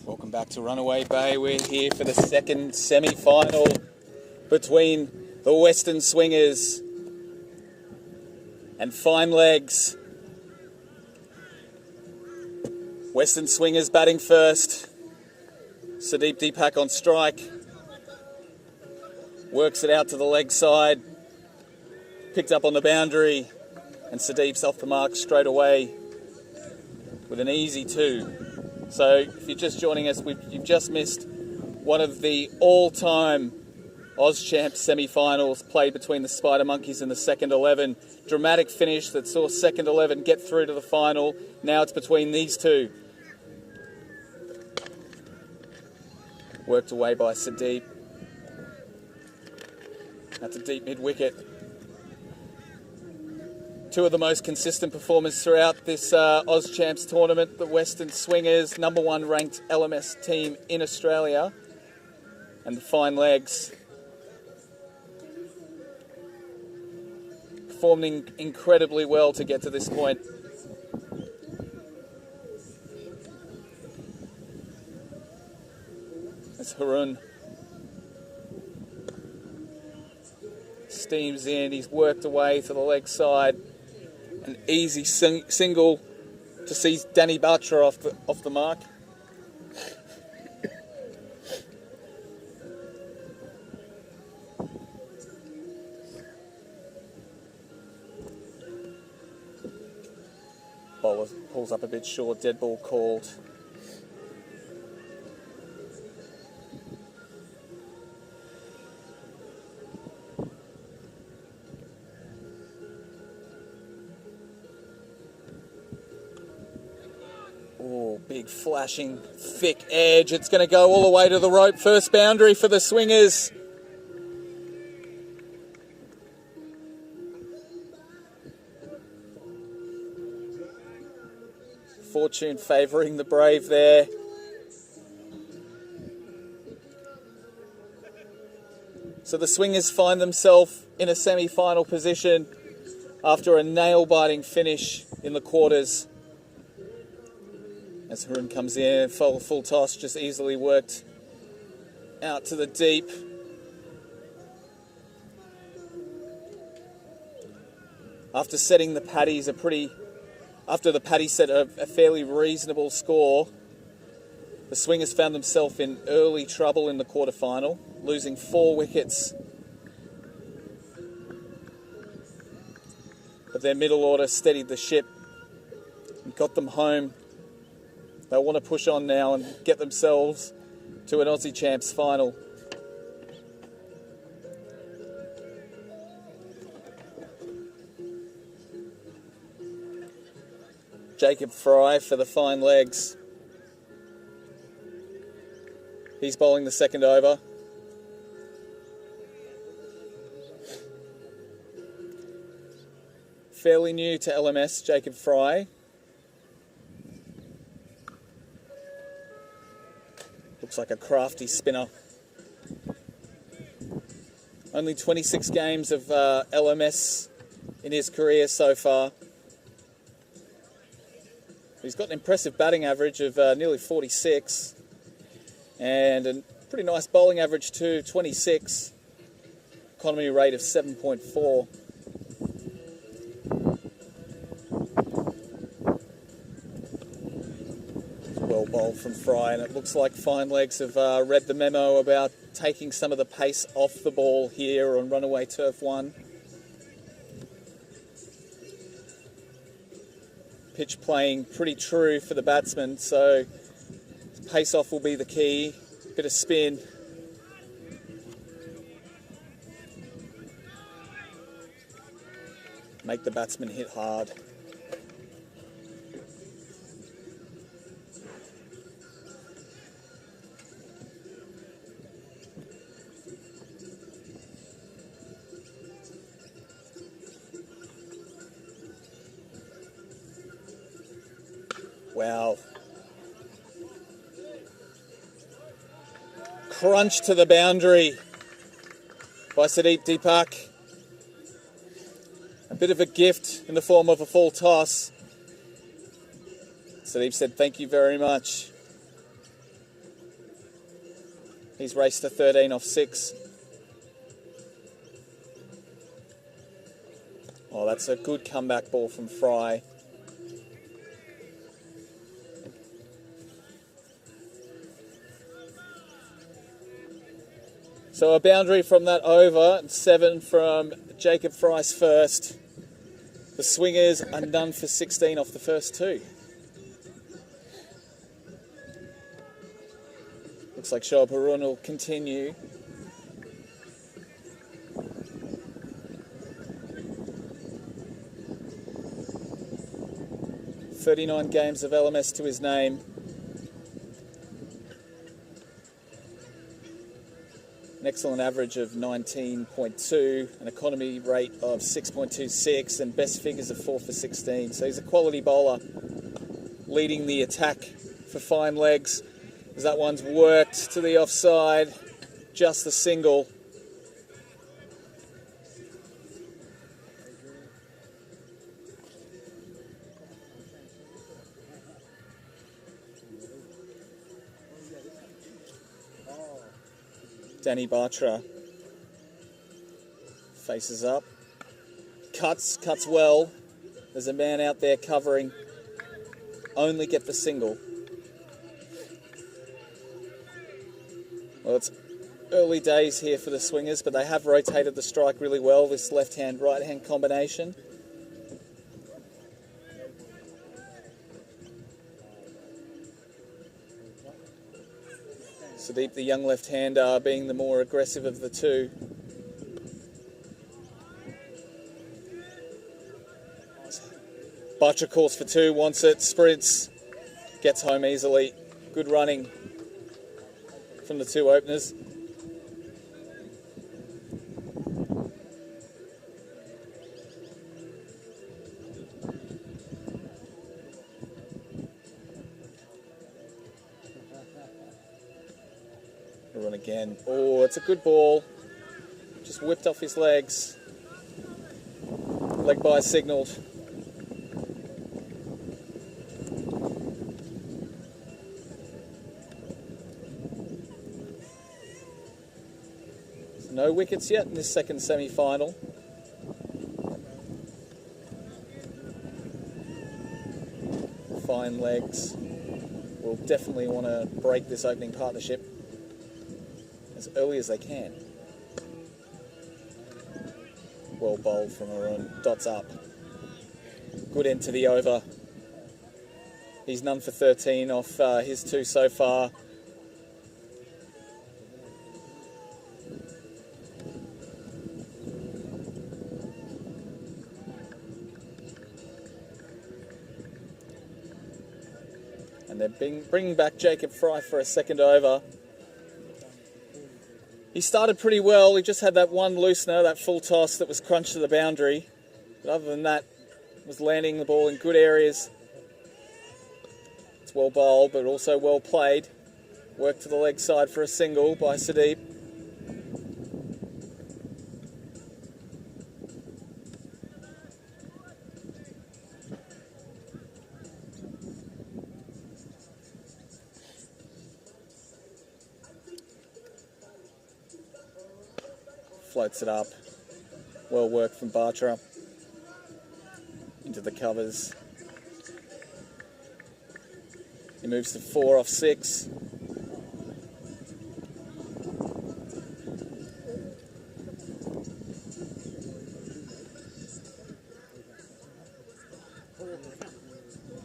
Welcome back to Runaway Bay. We're here for the second semi-final between the Western Swingers and Fine Legs. Western Swingers batting first. Sudeep Deepak on strike. Works it out to the leg side. Picked up on the boundary. And Sudeep's off the mark straight away with an easy 2. So if you're just joining us, you've just missed one of the all-time Auschamps semi-finals played between the Spider Monkeys and the Second 11. Dramatic finish that saw Second 11 get through to the final. Now it's between these two. Worked away by Sudeep. That's a deep mid-wicket. Two of the most consistent performers throughout this Auschamps tournament, the Western Swingers, #1 ranked LMS team in Australia, and the Fine Legs, performing incredibly well to get to this point. As Harun steams in, he's worked away to the leg side. An easy single to see Danny Butcher off the mark. Bowler pulls up a bit short, dead ball called. Oh, big flashing, thick edge. It's going to go all the way to the rope. First boundary for the Swingers. Fortune favouring the Brave there. So the Swingers find themselves in a semi-final position after a nail-biting finish in the quarters. As Harun comes in, full toss, just easily worked out to the deep. After setting the Paddies after the Paddies set a fairly reasonable score, the Swingers found themselves in early trouble in the quarterfinal, losing 4 wickets. But their middle order steadied the ship and got them home. They want to push on now and get themselves to an Aussie Champs final. Jacob Fry for the Fine Legs. He's bowling the second over. Fairly new to LMS, Jacob Fry. Looks like a crafty spinner. Only 26 games of LMS in his career so far. He's got an impressive batting average of nearly 46 and a pretty nice bowling average too, 26. Economy rate of 7.4. Well bowled from Fry, and it looks like Fine Legs have read the memo about taking some of the pace off the ball here on Runaway Turf 1. Pitch playing pretty true for the batsman, so pace off will be the key. Bit of spin. Make the batsman hit hard. Wow. Crunch to the boundary by Sudeep Deepak. A bit of a gift in the form of a full toss. Sudeep said, "Thank you very much." He's raced to 13 off 6. Oh, that's a good comeback ball from Fry. So a boundary from that over, 7 from Jacob Fry's first. The Swingers are none for 16 off the first 2. Looks like Shobarun will continue. "39 games of LMS to his name. An excellent average of 19.2, an economy rate of 6.26, and best figures of 4 for 16. So he's a quality bowler, leading the attack for fine legs. As that one's worked to the offside, just the single. Danny Batra faces up, cuts well. There's a man out there covering. Only get the single. Well, it's early days here for the Swingers, but they have rotated the strike really well, this left-hand, right-hand combination. Sudeep, the young left-hander, being the more aggressive of the two. Batra calls for 2, wants it, sprints, gets home easily. Good running from the 2 openers. Run again. Oh, it's a good ball. Just whipped off his legs. Leg by signalled. No wickets yet in this second semi-final. Fine legs will definitely want to break this opening partnership as early as they can. Well bowled from Arun. Dots up. Good end to the over. He's none for 13 off his 2 so far. And they're bringing back Jacob Fry for a second over. He started pretty well. He just had that one loosener, that full toss that was crunched to the boundary. But other than that, was landing the ball in good areas. It's well bowled, but also well played. Worked to the leg side for a single by Sudeep. Floats it up. Well worked from Batra. Into the covers. He moves to 4 off 6.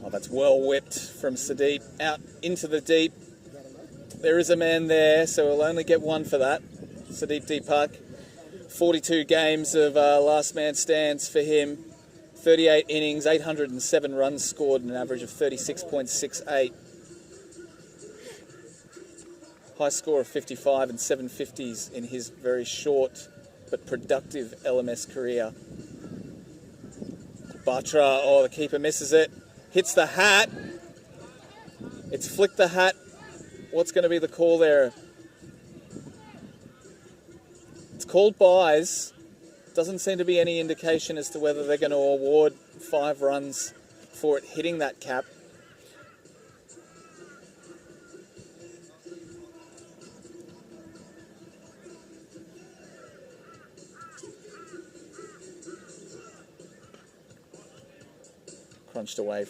Oh, that's well whipped from Sudeep out into the deep. There is a man there, so we'll only get 1 for that. Sudeep Deepak. 42 games of last man stands for him. 38 innings, 807 runs scored, and an average of 36.68. High score of 55 and 750s in his very short but productive LMS career. Batra, oh, the keeper misses it. Hits the hat. It's flicked the hat. What's going to be the call there? It's called buys. Doesn't seem to be any indication as to whether they're going to award 5 runs for it hitting that cap. crunched away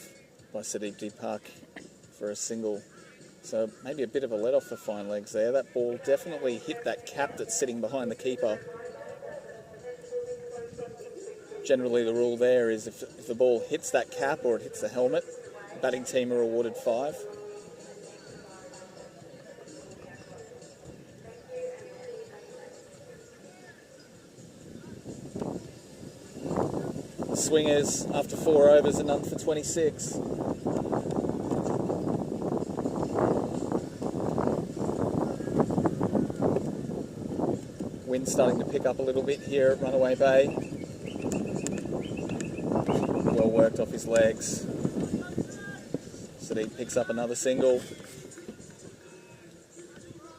by Sudeep Deepak for a single. So maybe a bit of a let-off for Fine Legs there. That ball definitely hit that cap that's sitting behind the keeper. Generally the rule there is if the ball hits that cap or it hits the helmet, the batting team are awarded 5. The Swingers, after 4 overs, are none for 26. Wind starting to pick up a little bit here at Runaway Bay. Well worked off his legs. Sudeep picks up another single.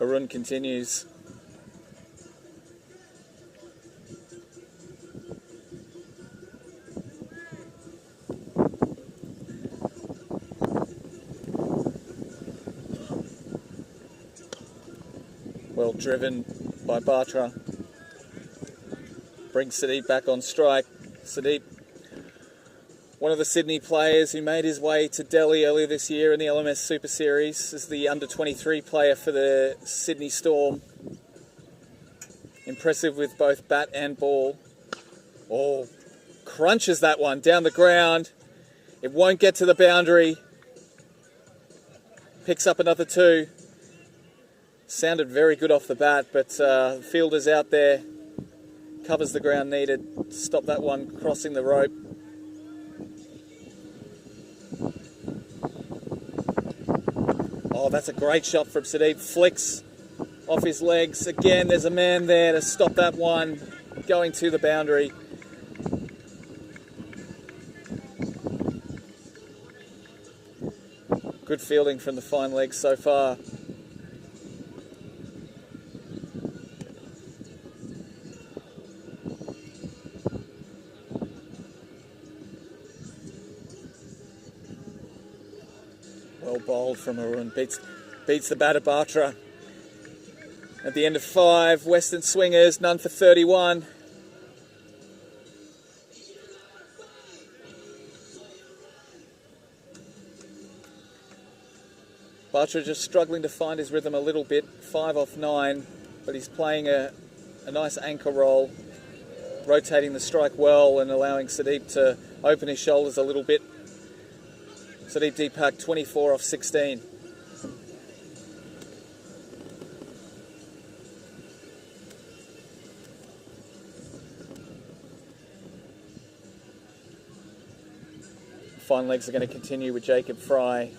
Arun continues. Well driven by Batra. Brings Sudeep back on strike. Sudeep, one of the Sydney players who made his way to Delhi earlier this year in the LMS Super Series, is the under-23 player for the Sydney Storm. Impressive with both bat and ball. Oh, crunches that one down the ground. It won't get to the boundary. Picks up another 2. Sounded very good off the bat, but the fielder's out there. Covers the ground needed to stop that one crossing the rope. Oh, that's a great shot from Sudeep. Flicks off his legs. Again, there's a man there to stop that one going to the boundary. Good fielding from the Fine Legs so far. Well bowled from Arun, beats the batter Batra. At the end of 5, Western Swingers, none for 31. Batra just struggling to find his rhythm a little bit, 5 off 9, but he's playing a nice anchor role, rotating the strike well and allowing Sudeep to open his shoulders a little bit. Sudeep Deepak, 24 off 16. Fine Legs are going to continue with Jacob Fry,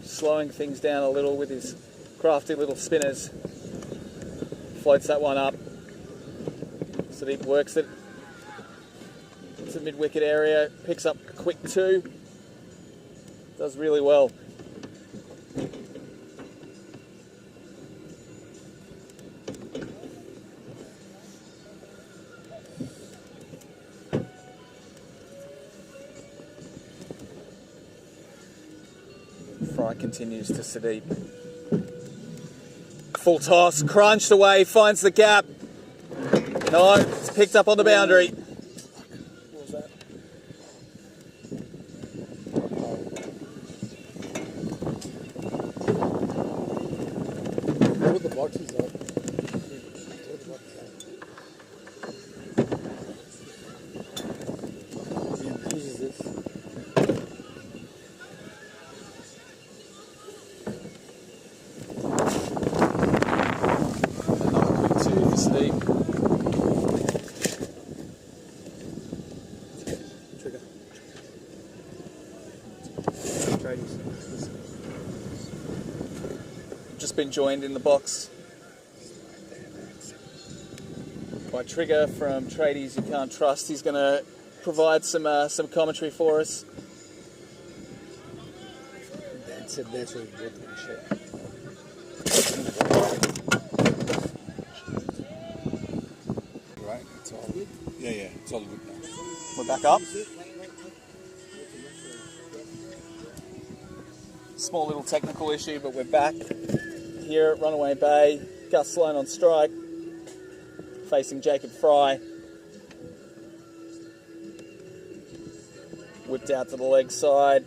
slowing things down a little with his crafty little spinners. Floats that one up. Sudeep works it to mid-wicket area, picks up a quick 2. Does really well. Fry continues to Sudeep. Full toss, crunched away, finds the gap. No, it's picked up on the boundary. What was that? Throw the boxes up. Throw the boxes up. Whose is this? Another quick 2 for Sudeep. Trigger. Just been joined in the box by Trigger from Tradies You Can't Trust. He's going to provide some commentary for us. That's it. That's what we're going to show. Right, it's all good. Yeah, it's all good now. We're back up. Small little technical issue, but we're back here at Runaway Bay. Gus Sloan on strike, facing Jacob Fry. Whipped out to the leg side.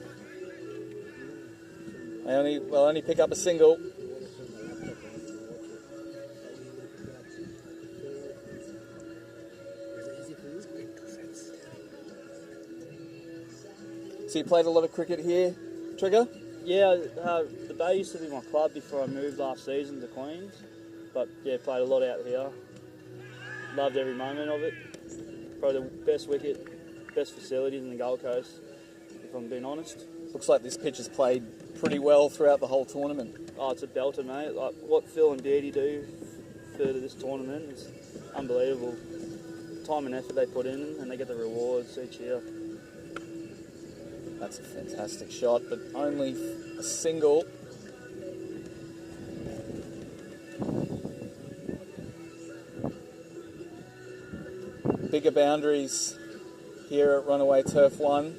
They'll only pick up a single. So you played a lot of cricket here, Trigger? Yeah, the Bay used to be my club before I moved last season to Queens. But yeah, played a lot out here. Loved every moment of it. Probably the best wicket, best facilities in the Gold Coast, if I'm being honest. Looks like this pitch has played pretty well throughout the whole tournament. Oh, it's a belter, mate. Like what Phil and Beardy do for this tournament is unbelievable. Time and effort they put in, and they get the rewards each year. That's a fantastic shot, but only a single. Bigger boundaries here at Runaway Turf 1.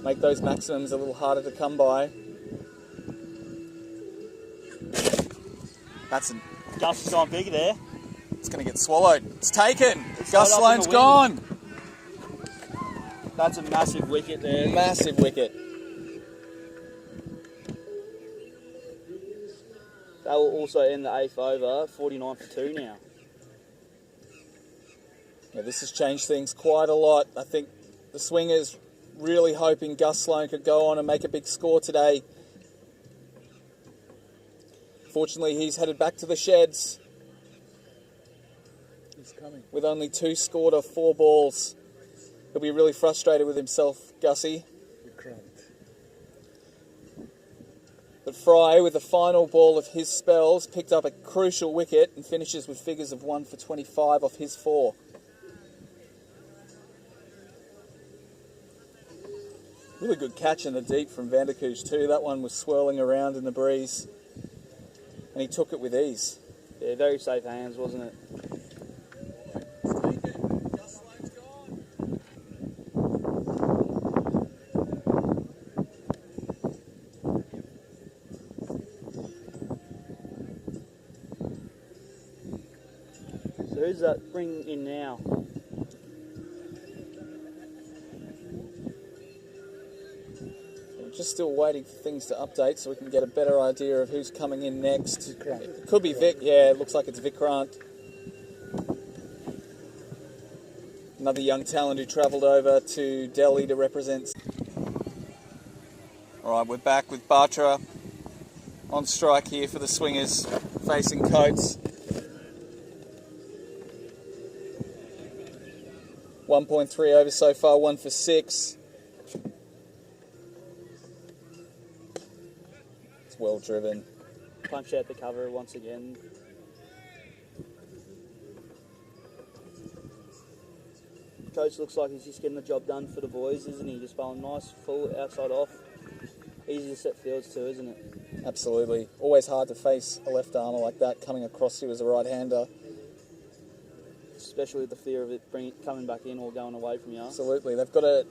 Make those maximums a little harder to come by. That's a... Gus is going big there. It's going to get swallowed. It's taken. It's Gus Sloane's gone. That's a massive wicket there. Massive wicket. That will also end the 8th over, 49 for 2 now. Yeah, this has changed things quite a lot. I think the Swingers really hoping Gus Sloane could go on and make a big score today. Fortunately, he's headed back to the sheds. He's coming. With only 2 scored of 4 balls. He'll be really frustrated with himself, Gussie. You're cramped. But Fry, with the final ball of his spells, picked up a crucial wicket and finishes with figures of 1 for 25 off his 4. Really good catch in the deep from Vanderkooj too. That one was swirling around in the breeze. And he took it with ease. Yeah, very safe hands, wasn't it? So who's that bringing in now? We're just still waiting for things to update so we can get a better idea of who's coming in next. It could be Vic. Yeah, it looks like it's Vikrant. Another young talent who travelled over to Delhi to represent. All right, we're back with Batra on strike here for the Swingers, facing Coates. 1.3 over so far, 1 for 6. It's well driven. Punch out the cover once again. Coach looks like he's just getting the job done for the boys, isn't he? Just bowling nice, full, outside off. Easy to set fields too, isn't it? Absolutely. Always hard to face a left armer like that coming across you as a right-hander. Especially with the fear of it coming back in or going away from you. Absolutely. They've got a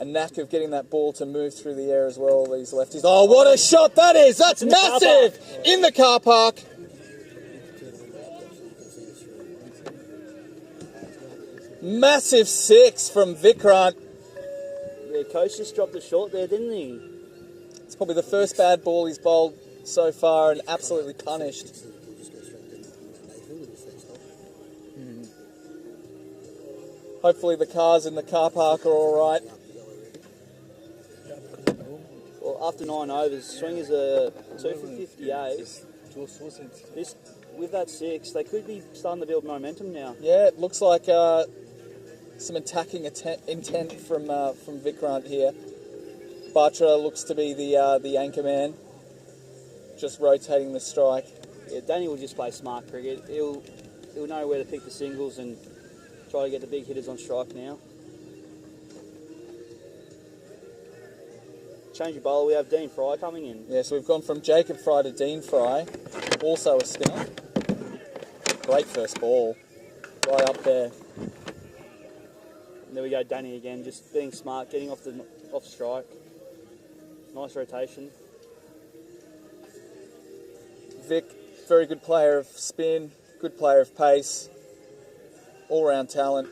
knack of getting that ball to move through the air as well, these lefties. Oh, what a shot that is! That's massive! In the car park. Massive 6 from Vikrant. Yeah, Coach just dropped it short there, didn't he? It's probably the first bad ball he's bowled so far and absolutely punished. Hopefully the cars in the car park are all right. Well, after 9 overs, Swingers are 2 for 58. This, with that 6, they could be starting to build momentum now. Yeah, it looks like some attacking intent from Vikrant here. Batra looks to be the anchor man, just rotating the strike. Yeah, Danny will just play smart cricket. He'll know where to pick the singles and try to get the big hitters on strike now. Change your bowler, we have Dean Fry coming in. Yeah, so we've gone from Jacob Fry to Dean Fry, also a spinner. Great first ball, right up there. And there we go, Danny again, just being smart, getting off strike. Nice rotation. Vic, very good player of spin, good player of pace, all-round talent.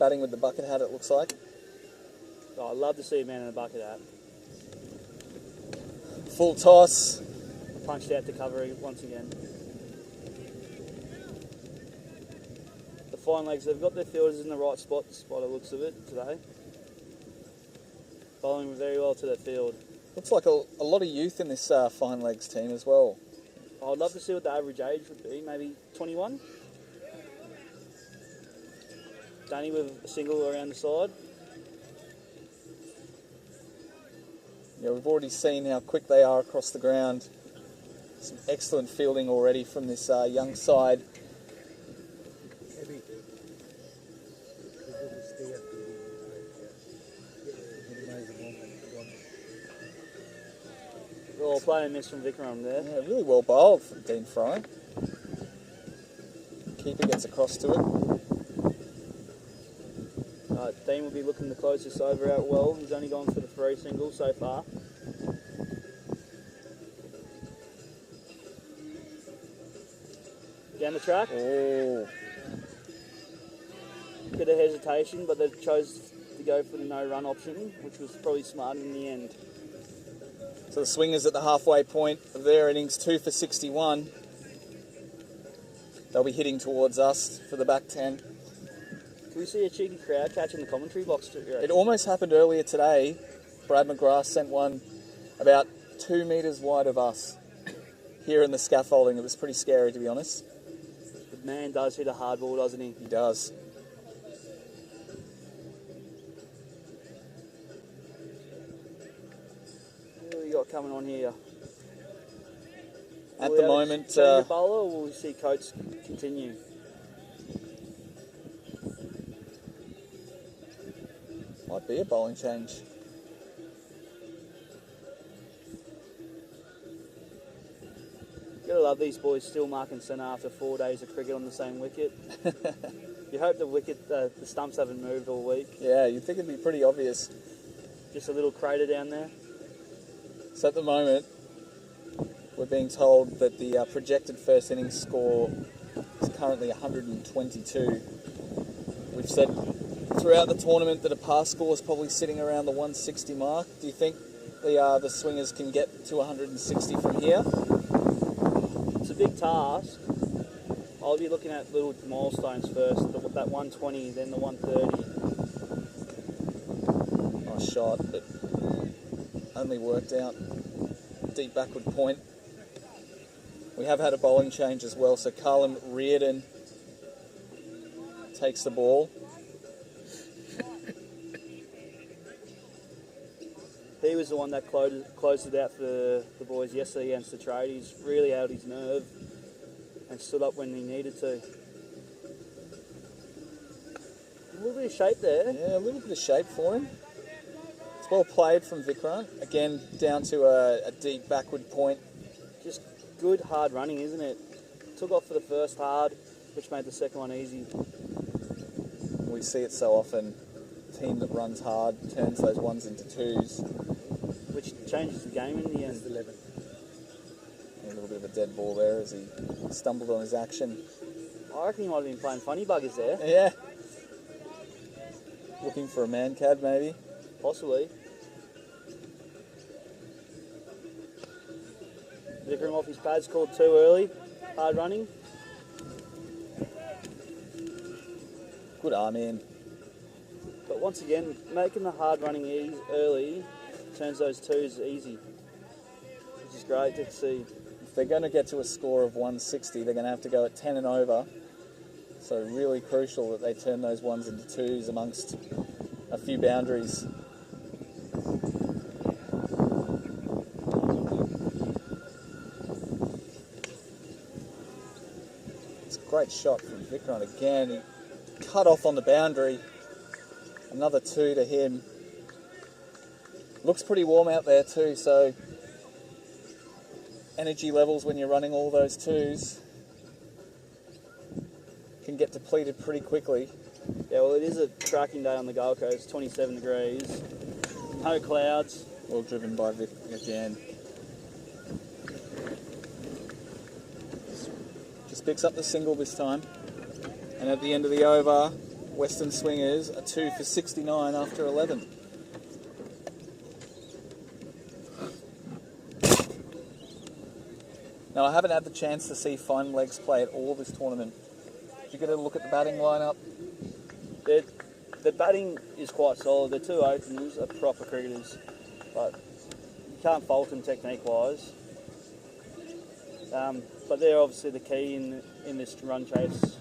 batting with the bucket hat, it looks like. Oh, I'd love to see a man in a bucket hat. Full toss. Punched out to cover once again. The fine legs, they've got their fielders in the right spot, by the looks of it today. Bowling very well to their field. Looks like a lot of youth in this fine legs team as well. I'd love to see what the average age would be, maybe 21. Danny with a single around the side. Yeah, we've already seen how quick they are across the ground. Some excellent fielding already from this young side. Heavy. Well, play and miss from Vikram there. Yeah, really well bowled from Dean Fry. Keeper gets across to it. Dean will be looking to close this over out well. He's only gone for the 3 singles so far. Down the track. Oh, Bit of hesitation, but they chose to go for the no-run option, which was probably smart in the end. so the swingers at the halfway point of their innings, 2 for 61. They'll be hitting towards us for the back 10. Can we see a cheeky crowd catch in the commentary box too? It almost happened earlier today. Brad McGrath sent one about 2 metres wide of us here in the scaffolding. It was pretty scary, to be honest. The man does hit a hard ball, doesn't he? He does. What do we got coming on here? At Will the we have a moment, change of bowler, or will we see Coates continue? might be a bowling change. Gotta love these boys still marking centre after 4 days of cricket on the same wicket. You hope the stumps haven't moved all week. Yeah, you'd think it'd be pretty obvious. Just a little crater down there. So at the moment, we're being told that the projected first innings score is currently 122. We've said throughout the tournament that a pass score is probably sitting around the 160 mark. Do you think the swingers can get to 160 from here? It's a big task. I'll be looking at little milestones first. That 120, then the 130. Nice shot, but only worked out. Deep backward point. We have had a bowling change as well, so Carlin Reardon takes the ball. He was the one that closed it out for the boys yesterday against the tradies. Really held his nerve and stood up when he needed to. A little bit of shape there. Yeah, a little bit of shape for him. It's well played from Vikrant. Again, down to a deep backward point. Just good hard running, isn't it? Took off for the first hard, which made the second one easy. We see it so often. Team that runs hard turns those ones into twos. Which changes the game in the end. 11. A little bit of a dead ball there as he stumbled on his action. I reckon he might have been playing funny buggers there. Yeah. Looking for a man cad maybe. Possibly. Vikram off his pads, called too early. Hard running. Good arm in. But once again, making the hard running early turns those twos easy. Which is great to see. If they're going to get to a score of 160, they're going to have to go at 10 and over. So really crucial that they turn those ones into twos amongst a few boundaries. It's a great shot from Vikrant again. He cut off on the boundary. Another two to him. Looks pretty warm out there too, so energy levels when you're running all those twos can get depleted pretty quickly. Yeah, well, it is a cracking day on the Gold Coast, 27 degrees, no clouds. Well driven by Vic again. Just picks up the single this time. And at the end of the over, Western Swingers are 2 for 69 after 11. Now, I haven't had the chance to see fine legs play at all this tournament. Did you get a look at the batting lineup? The batting is quite solid. The two openers are proper cricketers, but you can't fault them technique-wise. But they're obviously the key in this run chase.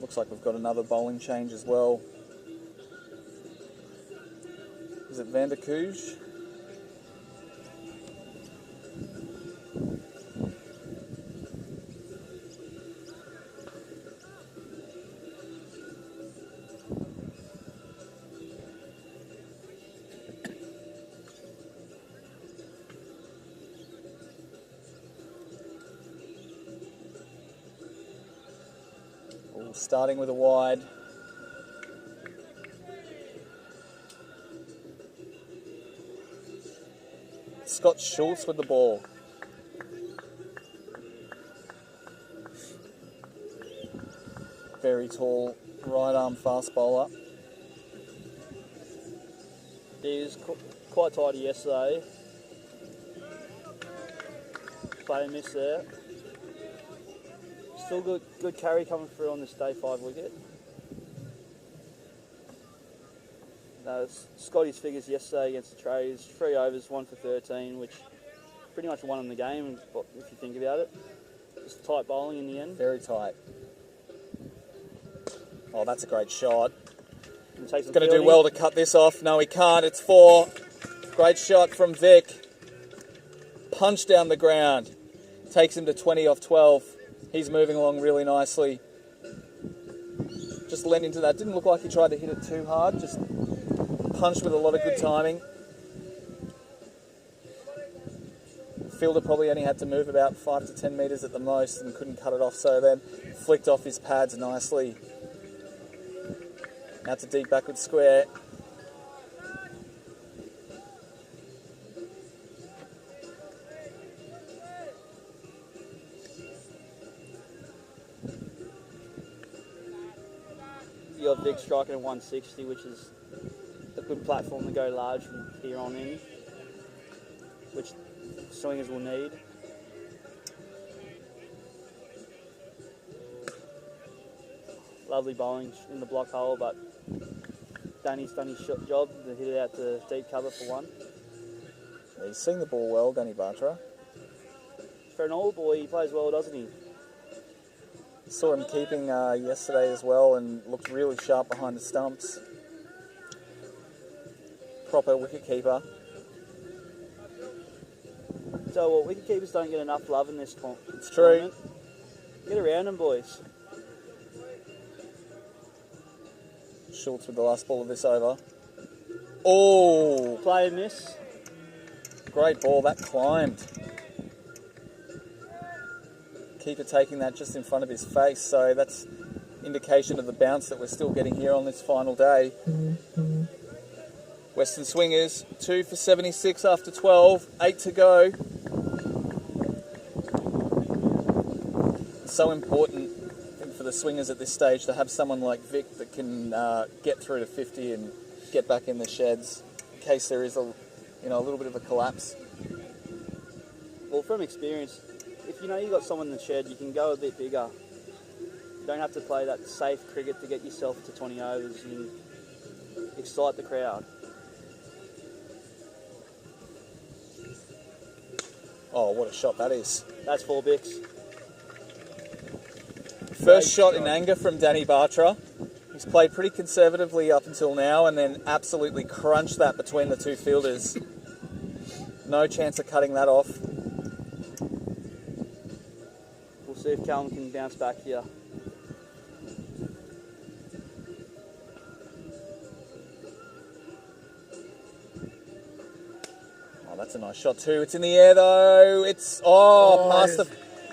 Looks like we've got another bowling change as well. Is it Van der Kooj? Starting with a wide. Scott Schultz with the ball. Very tall right arm fast bowler. He was quite tidy yesterday. Play and miss there. Still good carry coming through on this day 5 wicket. Scotty's figures yesterday against the Trays, 3 overs, 1 for 13, which pretty much won him the game if you think about it. Just tight bowling in the end. Very tight. Oh, that's a great shot. He's Going to do well to cut this off. No, he can't. It's 4. Great shot from Vic. Punch down the ground. Takes him to 20 off 12. He's moving along really nicely. Just lent into that. Didn't look like he tried to hit it too hard. Just punched with a lot of good timing. Fielder probably only had to move about 5 to 10 metres at the most and couldn't cut it off, so then flicked off his pads nicely. Now to deep backward square. You got Vic striking at 160, which is a good platform to go large from here on in, which swingers will need. Lovely bowling in the block hole, but Danny's done his job to hit it out to deep cover for 1. Yeah, he's seeing the ball well, Danny Batra. For an old boy, he plays well, doesn't he? Saw him keeping yesterday as well and looked really sharp behind the stumps. Proper wicket keeper. So what, wicket keepers don't get enough love in this tournament. It's true. Get around them, boys. Schultz with the last ball of this over. Oh! Play and miss. Great ball, that climbed. Keeper taking that just in front of his face, so that's indication of the bounce that we're still getting here on this final day. Western Swingers, 2 for 76 after 12, 8 to go. So important, I think, for the Swingers at this stage to have someone like Vic that can get through to 50 and get back in the sheds in case there is a little bit of a collapse. Well, from experience, if you know you've got someone in the shed, you can go a bit bigger. You don't have to play that safe cricket to get yourself to 20 overs and excite the crowd. Oh, what a shot that is. That's 4 Bicks. First shot in anger from Danny Batra. He's played pretty conservatively up until now and then absolutely crunched that between the two fielders. No chance of cutting that off. We'll see if Callum can bounce back here. Oh, that's a nice shot too. It's in the air though. It's past the...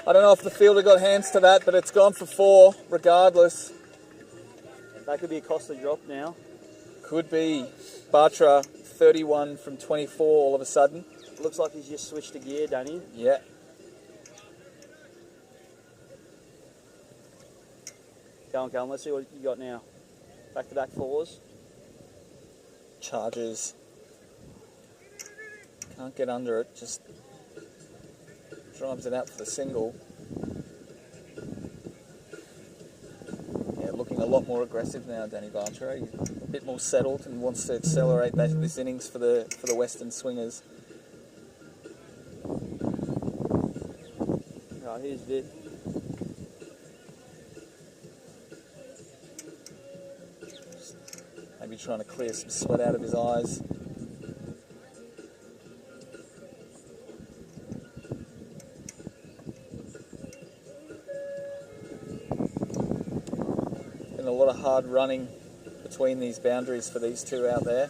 I don't know if the fielder got hands to that, but it's gone for 4 regardless. That could be a costly drop now. Could be. Batra 31 from 24 all of a sudden. Looks like he's just switched a gear, Danny. Yeah. Go on, Callum. Let's see what you got now. Back-to-back fours. Charges. Can't get under it, just drives it out for the single. Yeah, looking a lot more aggressive now, Danny Bartra. He's a bit more settled and wants to accelerate this innings for the Western Swingers. Right, here's Vic. Maybe trying to clear some sweat out of his eyes. Been a lot of hard running between these boundaries for these two out there.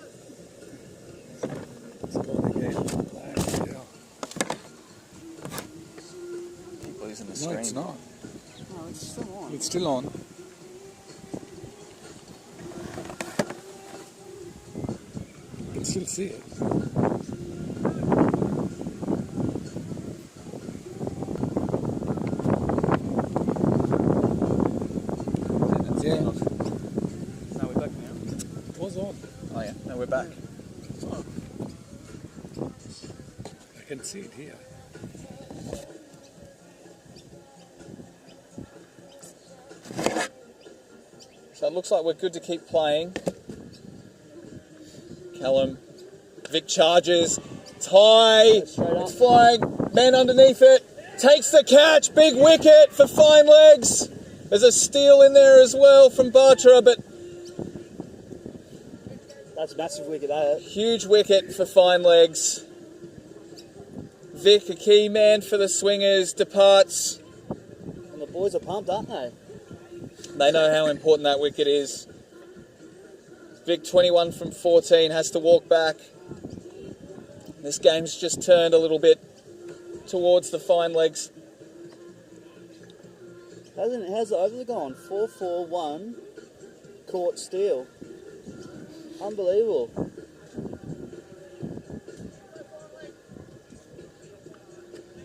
It's a lot of game. Yeah. Keep losing the No, screen. it's not. No, it's still on. It's still on. You can still see it. Yeah. No, we're back now. It was on. Oh yeah, no, we're back. It's on. I can see it here. So it looks like we're good to keep playing. Callum, Vic charges, tie, Straight up. it's flying, man underneath it, takes the catch, big wicket for Fine Legs. There's a steal in there as well from Bartra, but That's a massive wicket, that. huge wicket for Fine Legs. Vic, a key man for the Swingers, departs. And the boys are pumped, aren't they? They know how important that wicket is. Vic, 21 from 14, has to walk back. This game's just turned a little bit towards the Fine Legs. How's the over gone? 4-4-1, caught steal. Unbelievable.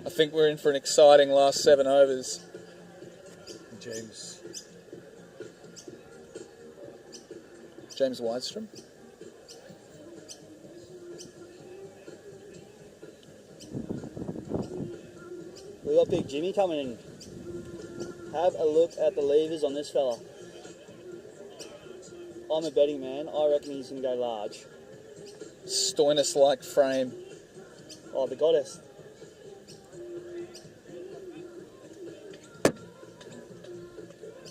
I think we're in for an exciting last 7 overs. James Widestrom. We got Big Jimmy coming in. Have a look at the levers on this fella. I'm a betting man. I reckon he's going to go large. Stoinis-like frame. Oh, the goddess.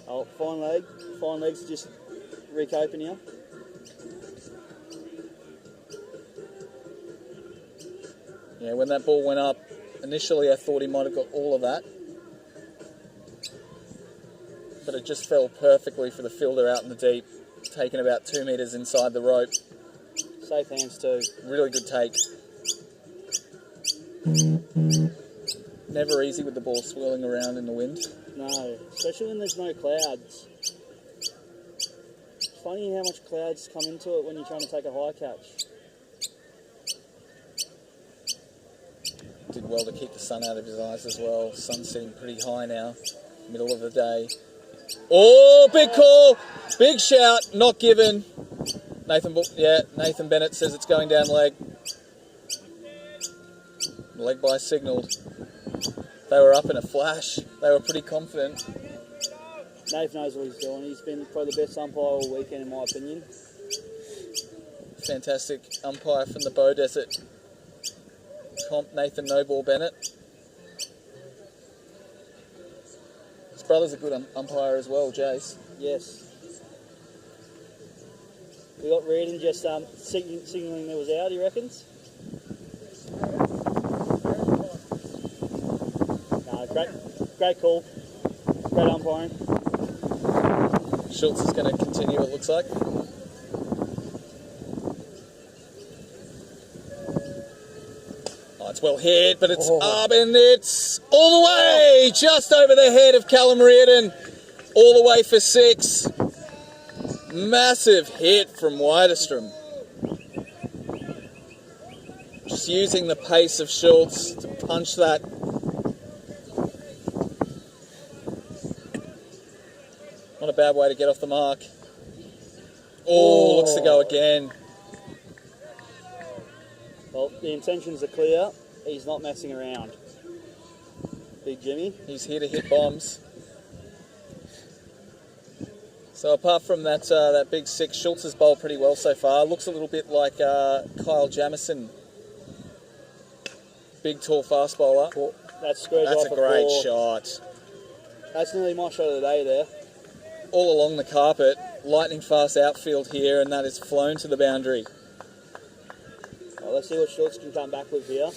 Oh, fine leg. Fine legs just recoping here. Yeah, when that ball went up, initially I thought he might have got all of that. But it just fell perfectly for the fielder out in the deep, taken about 2 metres inside the rope. Safe hands too. Really good take. Never easy with the ball swirling around in the wind. No, especially when there's no clouds. It's funny how much clouds come into it when you're trying to take a high catch. Did well to keep the sun out of his eyes as well. Sun's sitting pretty high now, middle of the day. Oh, big call, big shout, not given. Nathan Bennett says it's going down leg. Leg by signalled. They were up in a flash. They were pretty confident. Nate knows what he's doing. He's been probably the best umpire all weekend, in my opinion. Fantastic umpire from the Bow Desert. Comp Nathan Noble Bennett. His brother's a good umpire as well, Jace. Yes. We got Reardon just signalling there was out, he reckons. Great call. Great umpiring. Schultz is going to continue, it looks like. Oh, it's well hit, but it's up and it's all the way, just over the head of Callum Reardon, all the way for 6. Massive hit from Widestrom. Just using the pace of Schultz to punch that. Not a bad way to get off the mark. Oh, looks to go again. Well, the intentions are clear. He's not messing around. Big Jimmy. He's here to hit bombs. So apart from that that big six, Schultz has bowled pretty well so far. Looks a little bit like Kyle Jamieson. Big, tall, fast bowler. That's squared That's off a great four. shot. That's nearly my shot of the day there. All along the carpet, lightning fast outfield here, and that is flown to the boundary. Well, let's see what Schultz can come back with here.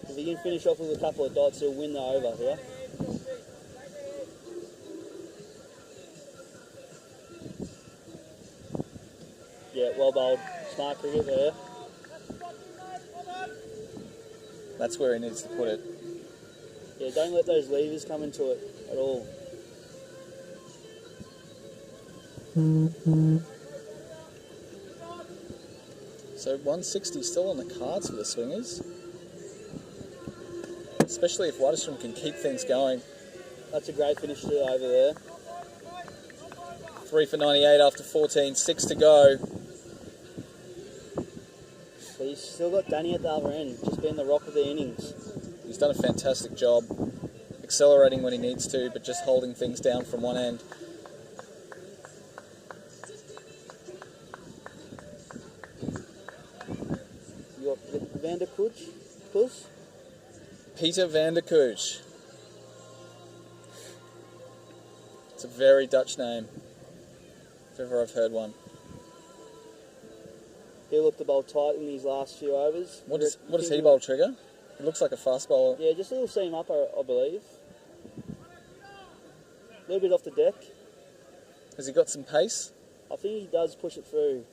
If he can finish off with a couple of dots, he'll win the over here. Yeah, well bowled. Smart cricket there. That's where he needs to put it. Yeah, don't let those levers come into it at all. So 160 still on the cards for the Swingers. Especially if Waterstrom can keep things going. That's a great finish to over there. 3 for 98 after 14, 6 to go. But he's still got Danny at the other end, just being the rock of the innings. He's done a fantastic job, accelerating when he needs to, but just holding things down from one end. You got Van der Kuch? Peter van der Kuch. It's a very Dutch name, if ever I've heard one. He looked the bowl tight in these last few overs. What does he bowl, Trigger? He looks like a fast bowler. Yeah, just a little seam up, I believe. A little bit off the deck. Has he got some pace? I think he does push it through.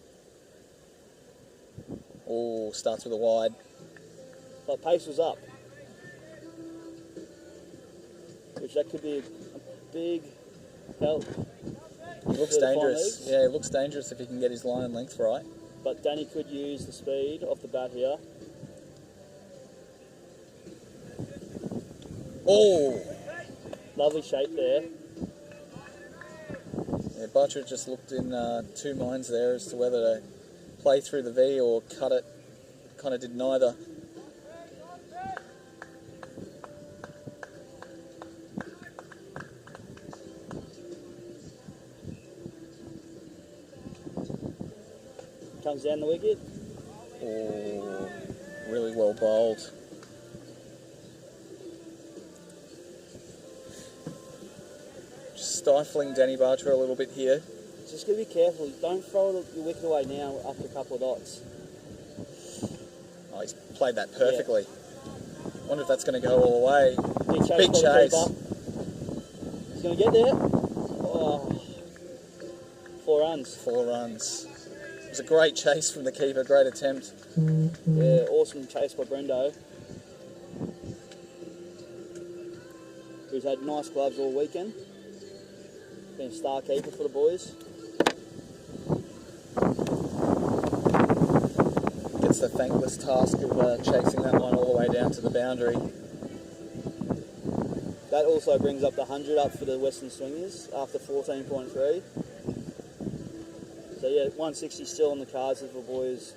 Oh, starts with a wide. But pace was up. Which that could be a big help. He looks for the dangerous. fine legs. Yeah, he looks dangerous if he can get his line and length right. But Danny could use the speed off the bat here. Oh! Lovely shape there. Yeah, Butcher just looked in two minds there as to whether to play through the V or cut it. Kind of did neither. Comes down the wicket. Oh, really well bowled. Just stifling Danny Barter a little bit here. Just gotta be careful. Don't throw your wicket away now after a couple of dots. Oh, he's played that perfectly. Wonder if that's going to go all the way. Big by the chase. keeper. He's gonna get there. Oh. 4 runs. 4 runs. It was a great chase from the keeper, great attempt. Yeah, awesome chase by Brendo. Who's had nice gloves all weekend. Been a star keeper for the boys. Gets the thankless task of chasing that one all the way down to the boundary. That also brings up the 100 up for the Western Swingers after 14.3. So yeah, 160 still on the cards if the boys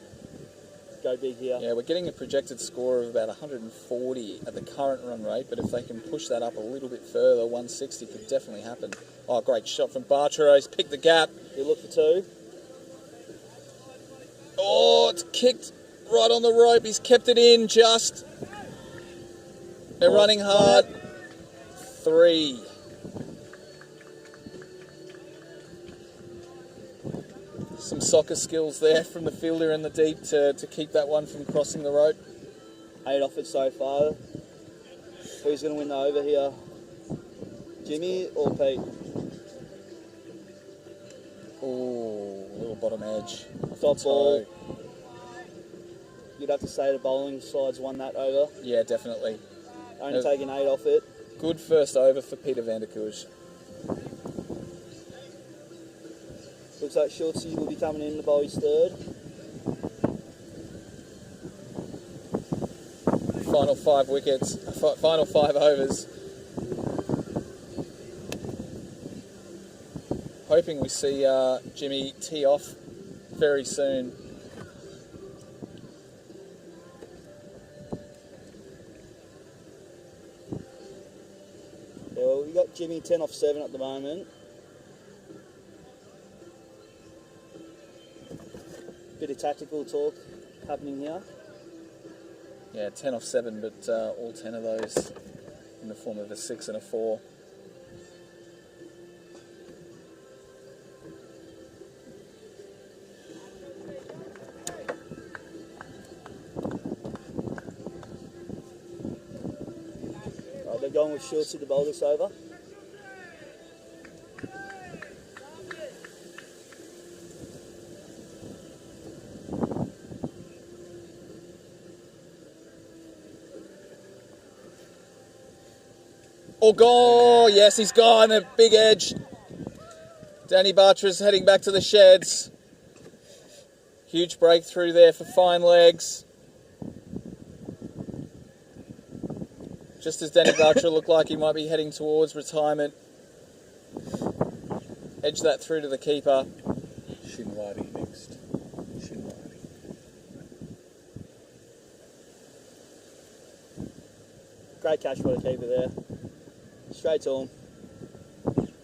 go big here. Yeah, we're getting a projected score of about 140 at the current run rate, but if they can push that up a little bit further, 160 could definitely happen. Oh, great shot from Bartero. He's picked the gap. He look for 2. Oh, it's kicked right on the rope. He's kept it in just. They're running hard. 3. Some soccer skills there from the fielder in the deep to keep that one from crossing the rope. 8 off it so far. Who's going to win the over here? Jimmy or Pete? Oh, little bottom edge. Top ball. Toe. You'd have to say the bowling side's won that over. Yeah, definitely. Only taking 8 off it. Good first over for Peter van der Kuch. Looks like Schultzy will be coming in to bowl his 3rd. Final 5 wickets, final 5 overs. hoping we see Jimmy tee off very soon. Yeah, well, we got Jimmy 10 off 7 at the moment. Bit of tactical talk happening here. Yeah, 10 off 7, but all 10 of those in the form of a 6 and a 4. Right, they're going with Schultz to the bowl this over. Oh, goal! Yes, he's gone. A big edge. Danny Bartra's heading back to the sheds. Huge breakthrough there for Fine Legs. Just as Danny Bartra looked like he might be heading towards retirement. Edge that through to the keeper. Shinwari next. Shinwari. Great catch by the keeper there. Straight to him.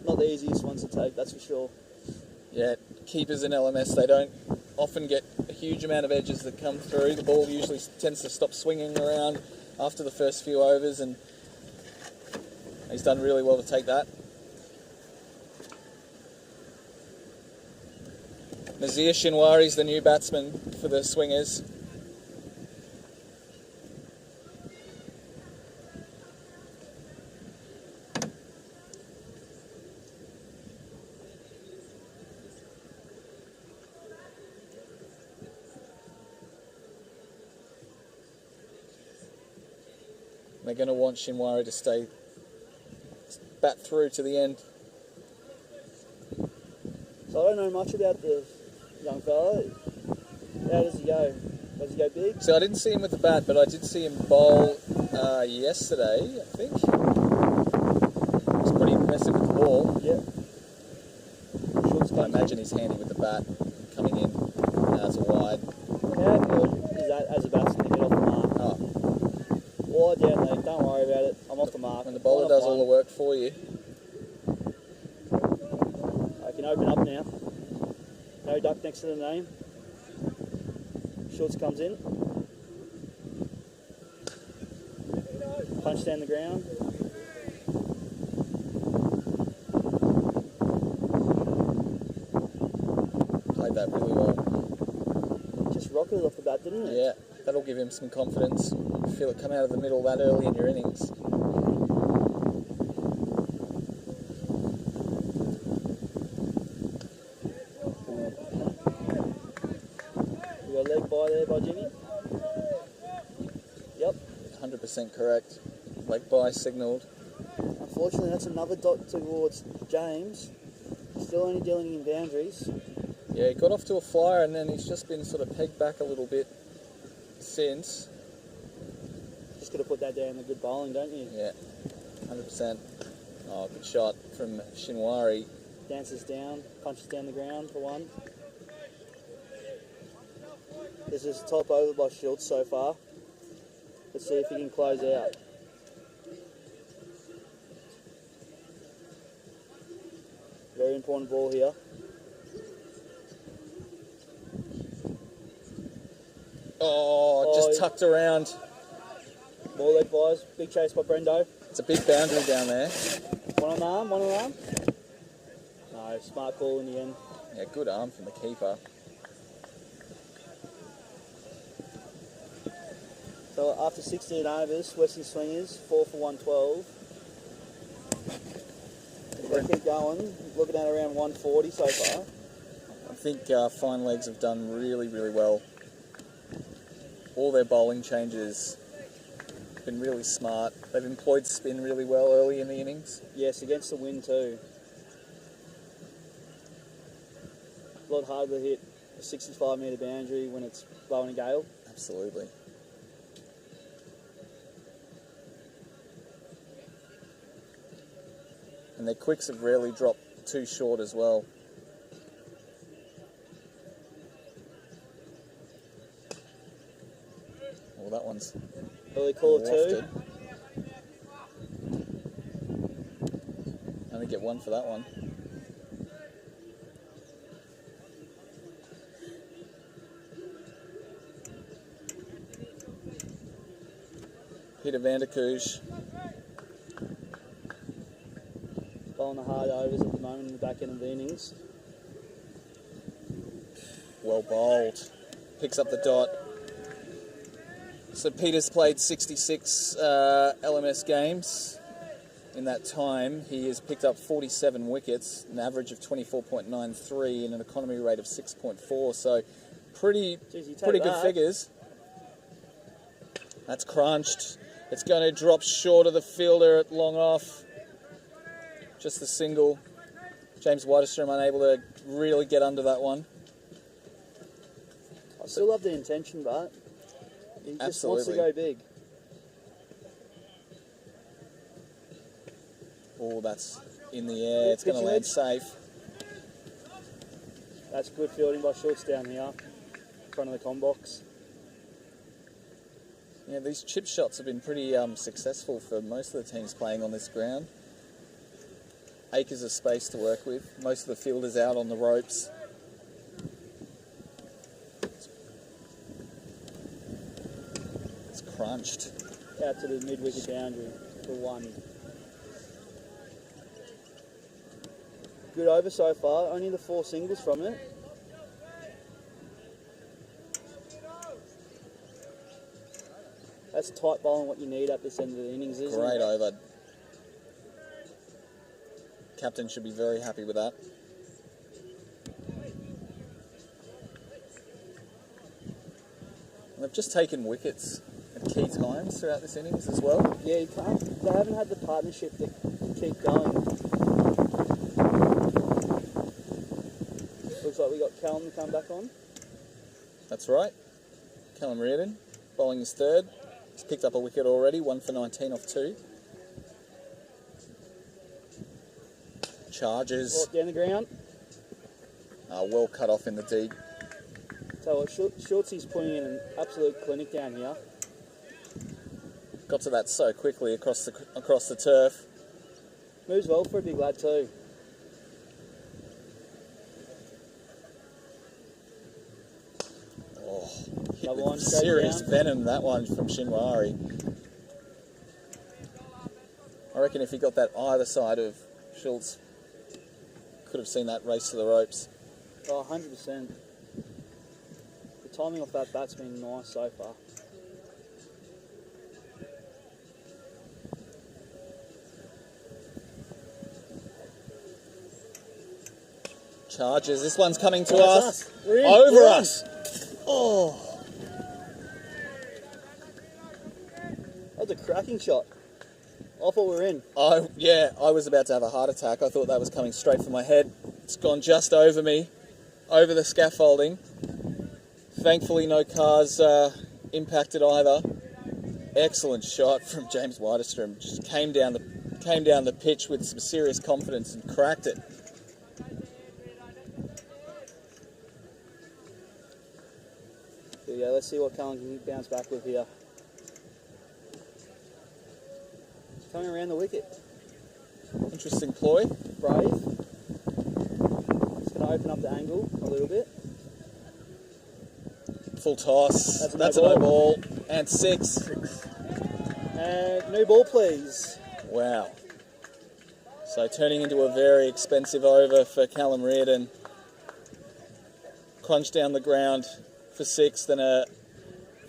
Not the easiest ones to take, that's for sure. Yeah, keepers in LMS, they don't often get a huge amount of edges that come through. The ball usually tends to stop swinging around after the first few overs, and he's done really well to take that. Nazir Shinwari's the new batsman for the Swingers. They're going to want Shinwari to stay bat through to the end. So I don't know much about the young fella. How does he go? Does he go big? So I didn't see him with the bat, but I did see him bowl yesterday, I think. He was pretty impressive with the ball. Yep. I imagine he's handy with the bat coming in as a wide. How good is that as a batsman to get off the mark? Oh, Wide down there, don't worry about it. I'm off the mark. when the bowler does all the work for you. I can open up now. No duck next to the name. Schultz comes in. Punch down the ground. Played that really well. Just rocketed off the bat, didn't it? Yeah, that'll give him some confidence. Feel it come out of the middle that early in your innings. We got a leg by there by Jimmy. Yep. 100% correct. Leg by signalled. Unfortunately, that's another dot towards James. Still only dealing in boundaries. Yeah, he got off to a flyer and then he's just been sort of pegged back a little bit since. Just got to put that down the good bowling, don't you? Yeah, 100%. Oh, good shot from Shinwari. Dances down, punches down the ground for one. This is top over by Schultz so far. Let's see if he can close out. Very important ball here. Oh, just tucked around. More leg buys. Big chase by Brendo. It's a big boundary down there. One on the arm, one on the arm. No, smart call in the end. Yeah, good arm from the keeper. So after 16 overs, Western Swingers 4 for 112. If they keep going, looking at around 140 so far. I think Fine Legs have done really, really well. All their bowling changes have been really smart. They've employed spin really well early in the innings. Yes, against the wind too. A lot harder to hit a 65-metre boundary when it's blowing a gale. Absolutely. And their quicks have rarely dropped too short as well. Well, that one's Early call of wafted. 2. Only get 1 for that one. Peter Vanderkooj. Bowling the hard overs at the moment in the back end of the innings. Well bowled. Picks up the dot. So Peter's played 66 LMS games. In that time, he has picked up 47 wickets, an average of 24.93 and an economy rate of 6.4. So pretty good figures. That's crunched. It's going to drop short of the fielder at long off. Just the single. James Whitestrom unable to really get under that one. I still love the intention, but he just wants to go big. Oh, that's in the air. It's going to land safe. That's good fielding by Schultz down here, in front of the com box. Yeah, these chip shots have been pretty successful for most of the teams playing on this ground. Acres of space to work with. Most of the fielders out on the ropes. It's crunched. Out to the mid-wicket boundary for 1. Good over so far, only the 4 singles from it. That's tight bowling, what you need at this end of the innings, isn't Great it? over. Captain should be very happy with that. And they've just taken wickets at key times throughout this innings as well. Yeah, you can't. They haven't had the partnership to keep going. Looks like we got Callum to come back on. That's right. Callum Reardon bowling his third. He's picked up a wicket already, 1 for 19 off 2. Charges. Down the ground. Well cut off in the deep. So what, Schultzy's putting in an absolute clinic down here. Got to that so quickly across the turf. Moves well for a big lad too. Oh, hit Another with one straight serious down. venom, that one from Shinwari. I reckon if he got that either side of Schultz, could have seen that race to the ropes. Oh, 100%. The timing off that bat's been nice so far. Charges. This one's coming to That's us. We're in. Over We're us. Oh. That was a cracking shot. I thought we were in. I was about to have a heart attack. I thought that was coming straight for my head. It's gone just over me, over the scaffolding. Thankfully, no cars impacted either. Excellent shot from James Whitestrom. Just came down the pitch with some serious confidence and cracked it. There you go. Let's see what Cullen can bounce back with here. Coming around the wicket. Interesting ploy. Brave. Just going to open up the angle a little bit. Full toss. That's a no no ball. And 6. And new ball, please. Wow. So turning into a very expensive over for Callum Reardon. Crunch down the ground for 6, then a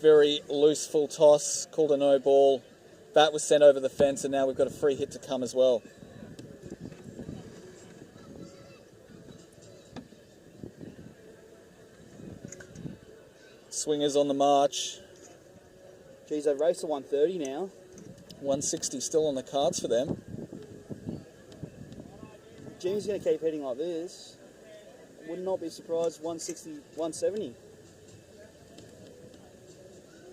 very loose full toss, called a no ball. Bat was sent over the fence, and now we've got a free hit to come as well. Swingers on the march. Geez, they've raced to 130 now. 160 still on the cards for them. Jimmy's going to keep heading like this. Would not be surprised 160, 170.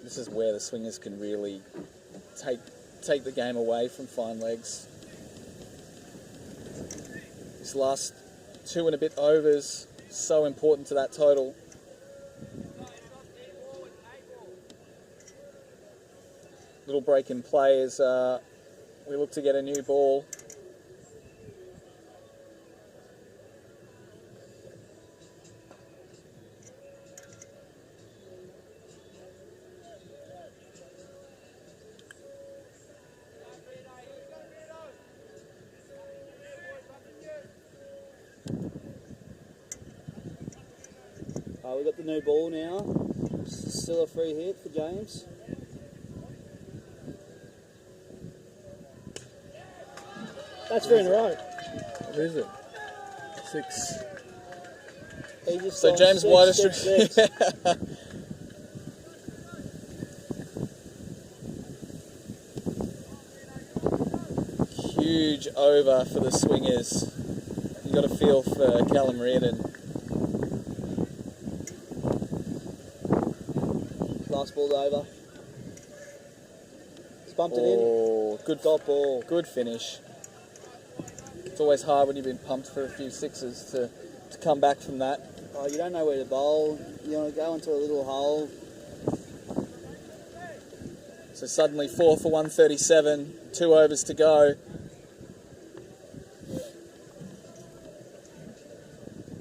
This is where the swingers can really take the game away from fine legs. These last 2 and a bit overs, so important to that total. Little break in play as we look to get a new ball. We've got the new ball now. Still a free hit for James. That's 3 in a row. What is it? 6. He just So gone James 6, White 6, 6. Huge over for the Swingers. You got a feel for Callum Reardon. Last ball over. He's bumped it in. Oh, good Dot ball. Good finish. It's always hard when you've been pumped for a few sixes to come back from that. Oh, you don't know where to bowl. You want to go into a little hole. So suddenly 4 for 137, 2 overs to go.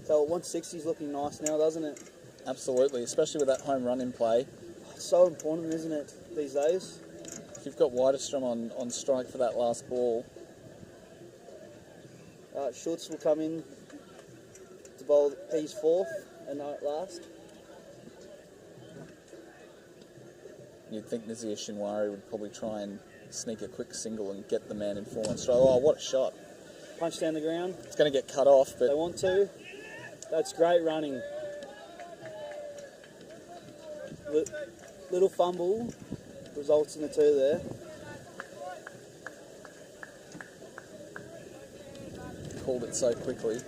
So 160's looking nice now, doesn't it? Absolutely, especially with that home run in play. It's so important, isn't it, these days? If you've got Whitestrom on strike for that last ball. Schultz will come in to bowl his 4th and not last. You'd think Nazir Shinwari would probably try and sneak a quick single and get the man in 4 on strike. Oh, what a shot. Punch down the ground. It's going to get cut off, They but want to. That's great running. Little fumble results in the 2 there. called it so quickly.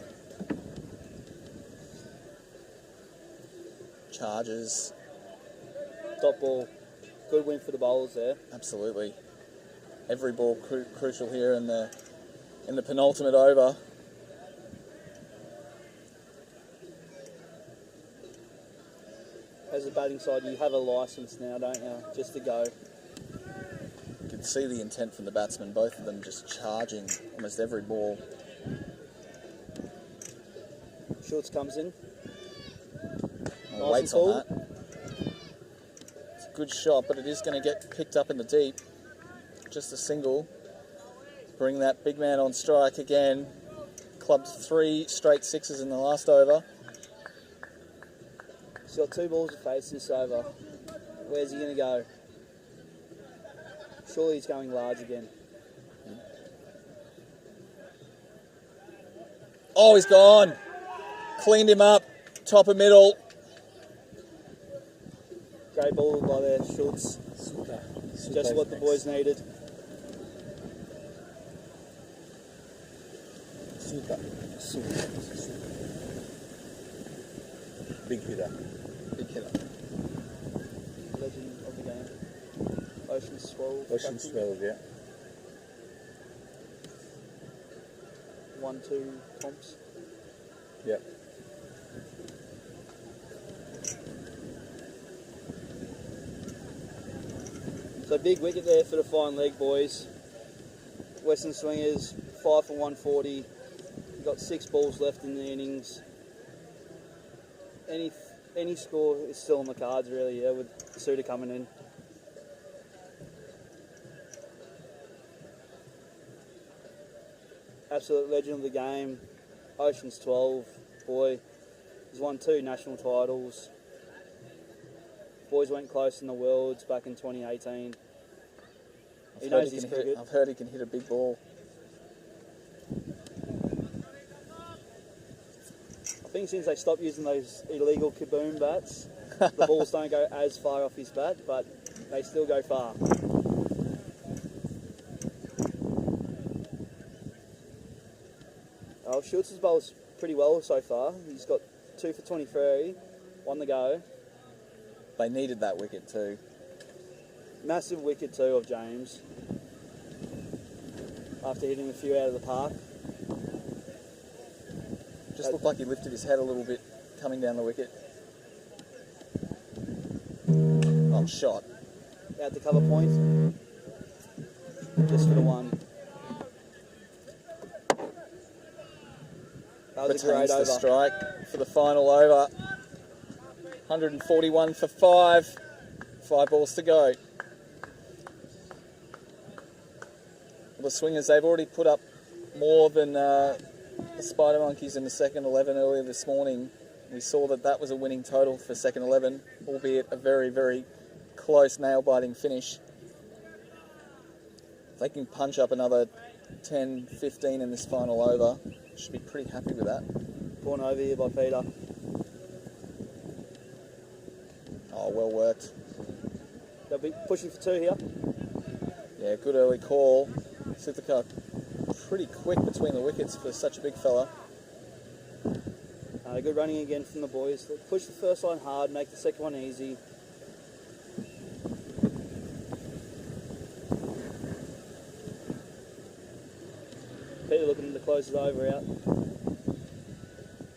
Charges. Top ball. Good win for the bowlers there. Absolutely. Every ball crucial here in the penultimate over. As a batting side, you have a licence now, don't you? Just to go. You can see the intent from the batsmen, both of them just charging almost every ball. Schultz comes in. Oh, waits on that. It's a good shot, but it is going to get picked up in the deep. Just a single. Bring that big man on strike again. Clubbed 3 straight sixes in the last over. He's got 2 balls to face this over. Where's he going to go? Surely he's going large again. Oh, he's gone. Cleaned him up. Top of middle. Great ball by there, Schultz. Just what the boys needed. Super. Big hitter. Big hitter. Legend of the game. Ocean's 12. Ocean's 12, yeah. 1-2 comps. Yep. So big wicket there for the fine leg, boys. Western Swingers 5 for 140. You've got 6 balls left in the innings. Any score is still on the cards, really. Yeah, with Suter coming in. Absolute legend of the game. Ocean's 12, boy. He's won 2 national titles. Boys went close in the Worlds back in 2018. He knows his cricket. I've heard he can hit a big ball. I think since they stopped using those illegal kaboom bats, the balls don't go as far off his bat, but they still go far. Schultz has bowled pretty well so far. He's got 2 for 23, 1 to go. They needed that wicket too. Massive wicket too of James. After hitting a few out of the park. Just looked like he lifted his head a little bit coming down the wicket. Oh, shot. Out to cover points. Just for the one. That was a great Retains the over. strike for the final over. 141 for 5. 5 balls to go. The Swingers, they've already put up more than the Spider Monkeys in the second 11 earlier this morning. We saw that was a winning total for second 11, albeit a very, very close nail-biting finish. If they can punch up another 10, 15 in this final over, should be pretty happy with that. Born over here by Peter. Oh, well worked. They'll be pushing for 2 here. Yeah, good early call. Sithaka pretty quick between the wickets for such a big fella. Good running again from the boys. They'll push the first line hard, make the second one easy. Peter looking to close it over out.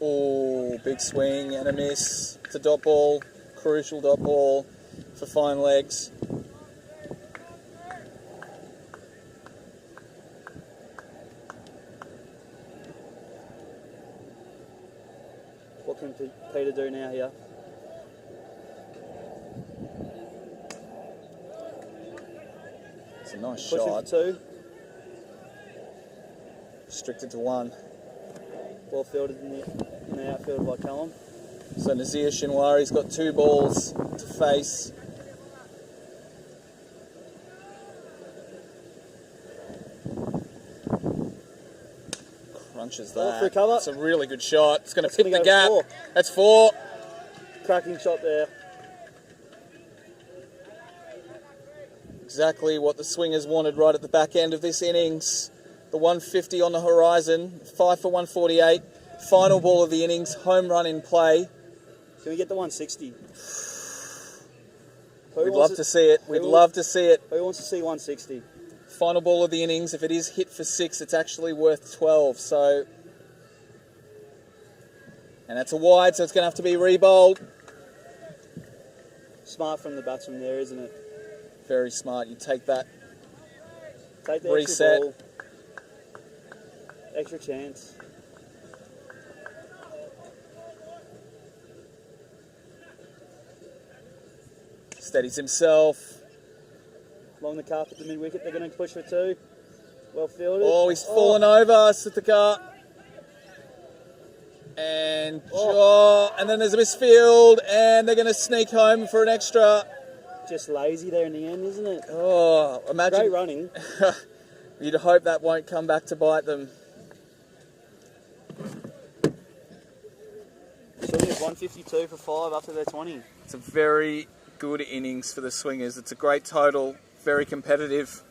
Oh, big swing and a miss. It's a dot ball, crucial dot ball for fine legs. What can Peter do now here? It's a nice Pushing shot. for 2. Restricted to 1. Ball fielded in the outfield by Callum. So Nazir Shinwari's got 2 balls to face. Crunches Ball that. for a cover. It's a really good shot. It's going to It's tip gonna the go gap. for 4. That's 4. Cracking shot there. Exactly what the Swingers wanted right at the back end of this innings. The 150 on the horizon. 5 for 148. Final ball of the innings. Home run in play. Can we get the 160? We'd love to see it. We'd love to see it. Who wants to see 160? Final ball of the innings. If it is hit for 6, it's actually worth 12. So, and that's a wide, so it's going to have to be re-bowled. Smart from the batsman there, isn't it? Very smart. You take that. Take the Reset. extra ball. Extra chance. Steadies himself. Along the carpet, the mid-wicket, they're going to push for 2. Well fielded. Oh, he's fallen over, Sithaka. And and then there's a misfield, and they're going to sneak home for an extra. Just lazy there in the end, isn't it? Oh, imagine. Great running. You'd hope that won't come back to bite them. Swingers 152 for 5 after their 20. It's a very good innings for the Swingers. It's a great total, very competitive.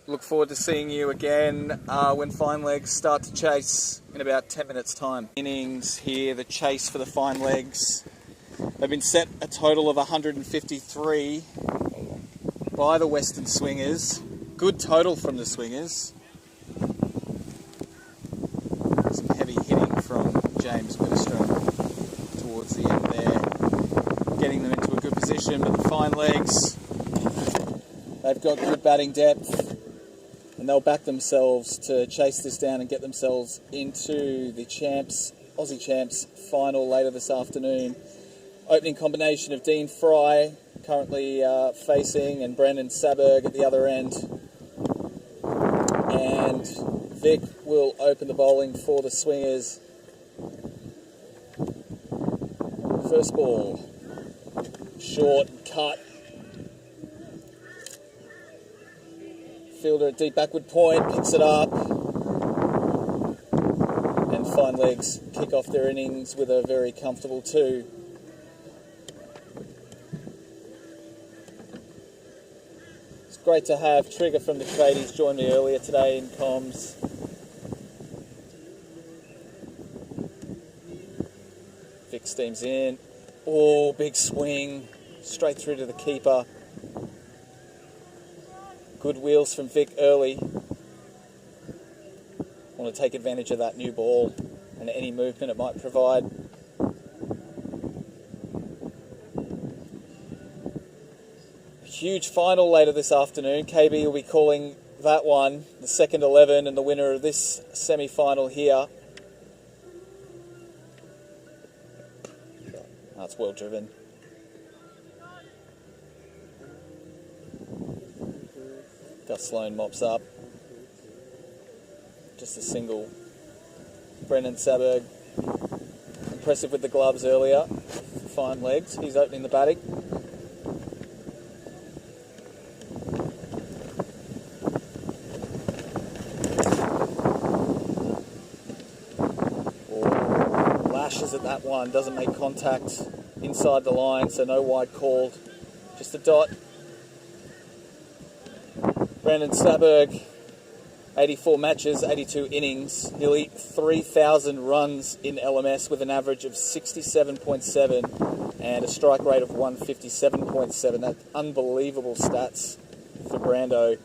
Look forward to seeing you again when fine legs start to chase in about 10 minutes' time. Innings here, the chase for the fine legs. They've been set a total of 153 by the Western Swingers. Good total from the Swingers. Some heavy hitting from James Widdistrom towards the end there, getting them into a good position. But the fine legs, they've got good batting depth, and they'll back themselves to chase this down and get themselves into the Aussie Champs final later this afternoon. Opening combination of Dean Fry currently facing, and Brendan Saberg at the other end. And Vic will open the bowling for the Swingers. First ball, short and cut. Fielder at deep backward point, picks it up. And fine legs kick off their innings with a very comfortable 2. It's great to have Trigger from the Tradies join me earlier today in comms. Vic steams in. Oh, big swing. Straight through to the keeper. Good wheels from Vic early. Want to take advantage of that new ball and any movement it might provide. Huge final later this afternoon. KB will be calling that one, the second 11, and the winner of this semi-final here. That's well driven. Gus Sloan mops up. Just a single. Brendan Saberg, impressive with the gloves earlier. Fine legs. He's opening the batting. Lashes at that one. Doesn't make contact inside the line, so no wide called. Just a dot. Brendan Saberg, 84 matches, 82 innings, nearly 3,000 runs in LMS with an average of 67.7 and a strike rate of 157.7. That's unbelievable stats for Brando.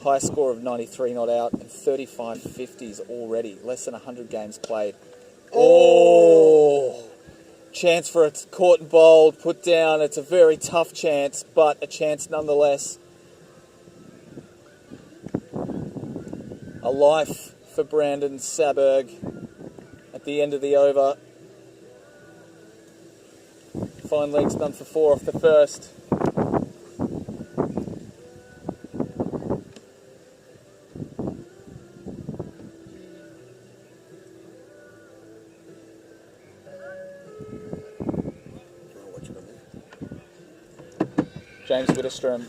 High score of 93 not out and 35 50s already. Less than 100 games played. Oh! Chance for a caught and bowled, put down. It's a very tough chance, but a chance nonetheless. A life for Brandon Saberg at the end of the over. Fine legs done for 4 off the first. James Widdestrom,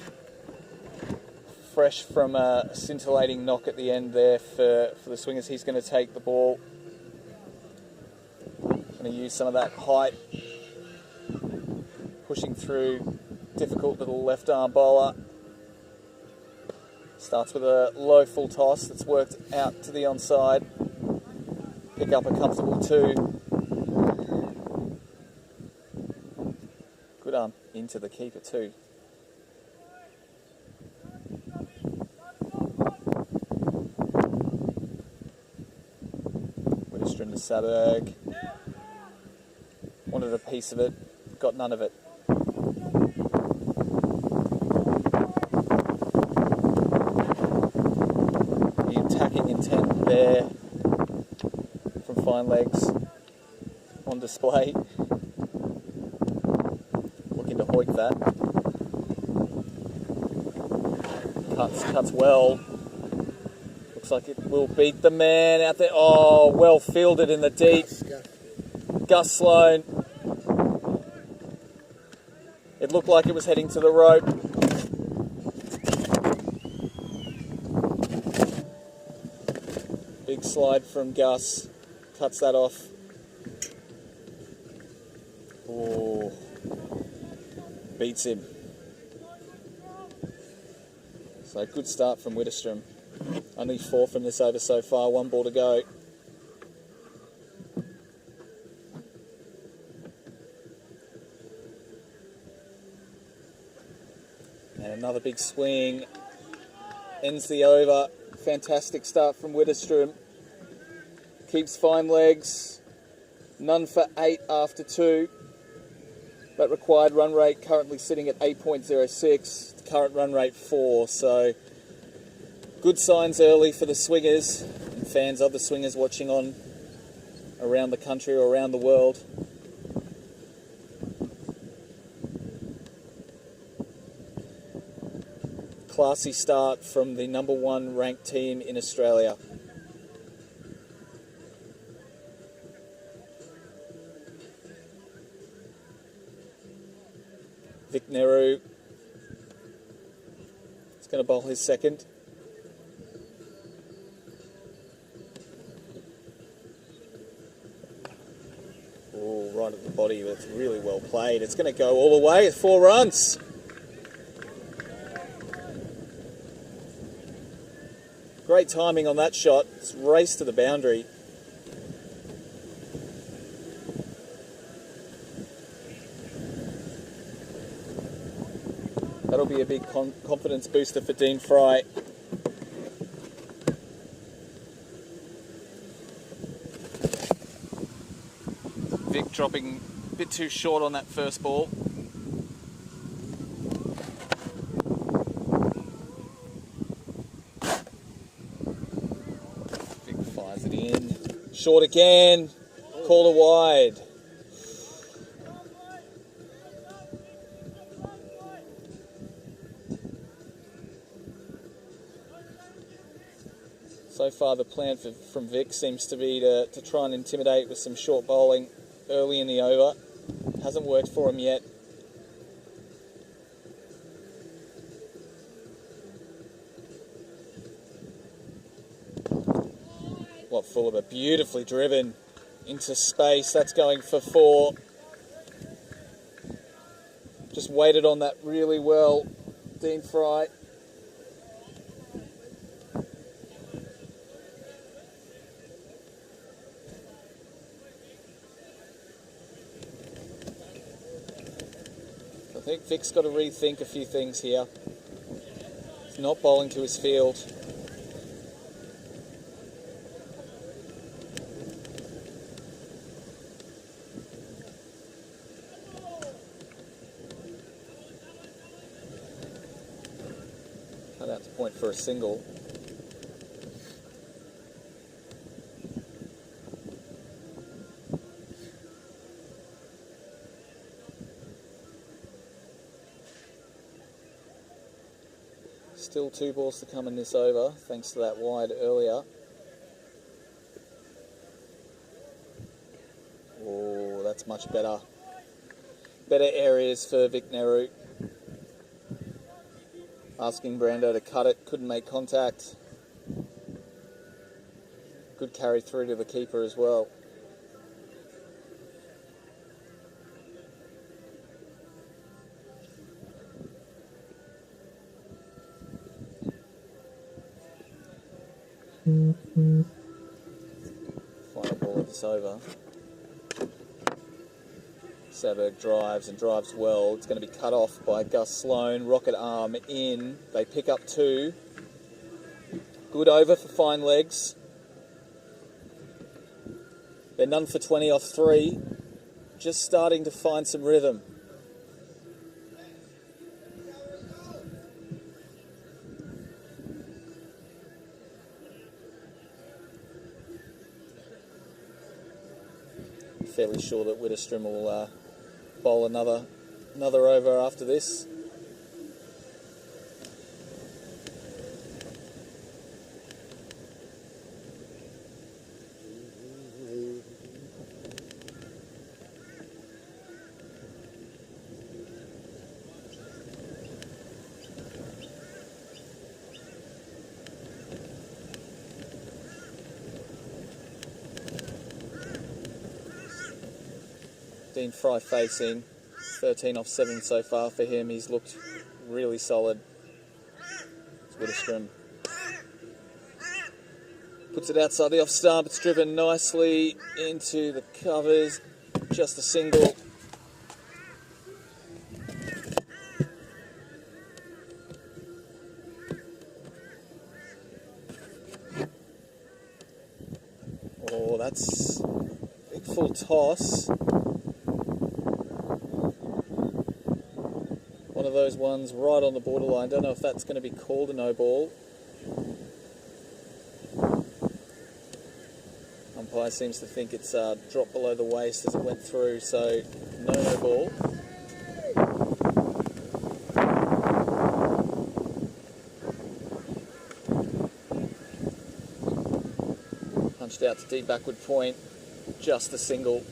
fresh from a scintillating knock at the end there for the Swingers. He's going to take the ball. Going to use some of that height, pushing through difficult little left arm bowler. Starts with a low full toss that's worked out to the onside. Pick up a comfortable 2. Good arm into the keeper too. Widdestrom to Saberg. Wanted a piece of it, got none of it. The attacking intent there from Fine Legs on display. Looking to hoik that. Cuts well. Looks like it will beat the man out there. Oh, well fielded in the deep. Gus Sloan. It looked like it was heading to the rope. Big slide from Gus. Cuts that off. Oh. Beats him. So good start from Widdestrom. Only 4 from this over so far, 1 ball to go. And another big swing. Ends the over. Fantastic start from Widdestrom. Keeps Fine Legs. None for 8 after 2. That required run rate currently sitting at 8.06. Current run rate 4. So good signs early for the Swingers and fans of the Swingers watching on around the country or around the world. Classy start from the number 1 ranked team in Australia. Vic Nehru is going to bowl his second. Oh, right at the body. That's really well played. It's going to go all the way at 4 runs. Great timing on that shot. It's raced to the boundary. That'll be a big confidence booster for Dean Fry. Vic dropping a bit too short on that first ball. Vic fires it in. Short again. Called a wide. So far the plan from Vic seems to be to try and intimidate with some short bowling early in the over. Hasn't worked for him yet. What Fuller, but beautifully driven into space. That's going for 4. Just waited on that really well, Dean Fry. I think Vic's got to rethink a few things here. He's not bowling to his field. Cut out to point for a single. Still 2 balls to come in this over, thanks to that wide earlier. Oh, that's much better. Better areas for Vic Nehru. Asking Brando to cut it, couldn't make contact. Good carry through to the keeper as well. Final ball of this over. Saberg drives and drives well. It's going to be cut off by Gus Sloan. Rocket arm in. They pick up 2. Good over for fine legs. They're none for 20 off 3. Just starting to find some rhythm. Fairly sure that Widdestrom will bowl another over after this. Dean Fry facing, 13 off 7 so far for him. He's looked really solid. Widdestrom puts it outside the off stump. It's driven nicely into the covers. Just a single. Oh, that's a big full toss. One of those ones right on the borderline. Don't know if that's going to be called a no ball. Umpire seems to think it's dropped below the waist as it went through, so no ball. Punched out to deep backward point. Just a single.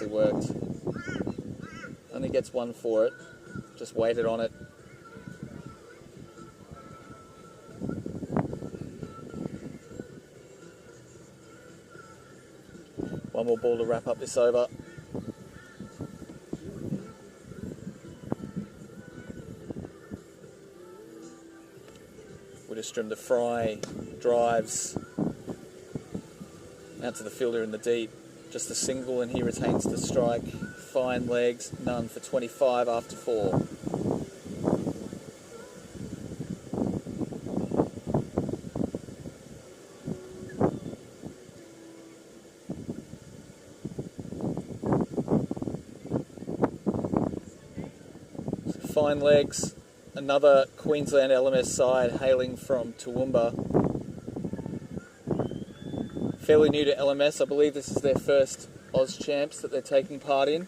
Worked. Only gets 1 for it. Just waited on it. One more ball to wrap up this over. Widdestrom to Fry. Drives. Out to the fielder in the deep. Just a single, and he retains the strike. Fine legs, none for 25 after 4. Fine legs, another Queensland LMS side hailing from Toowoomba. Fairly new to LMS, I believe this is their first Oz Champs that they're taking part in.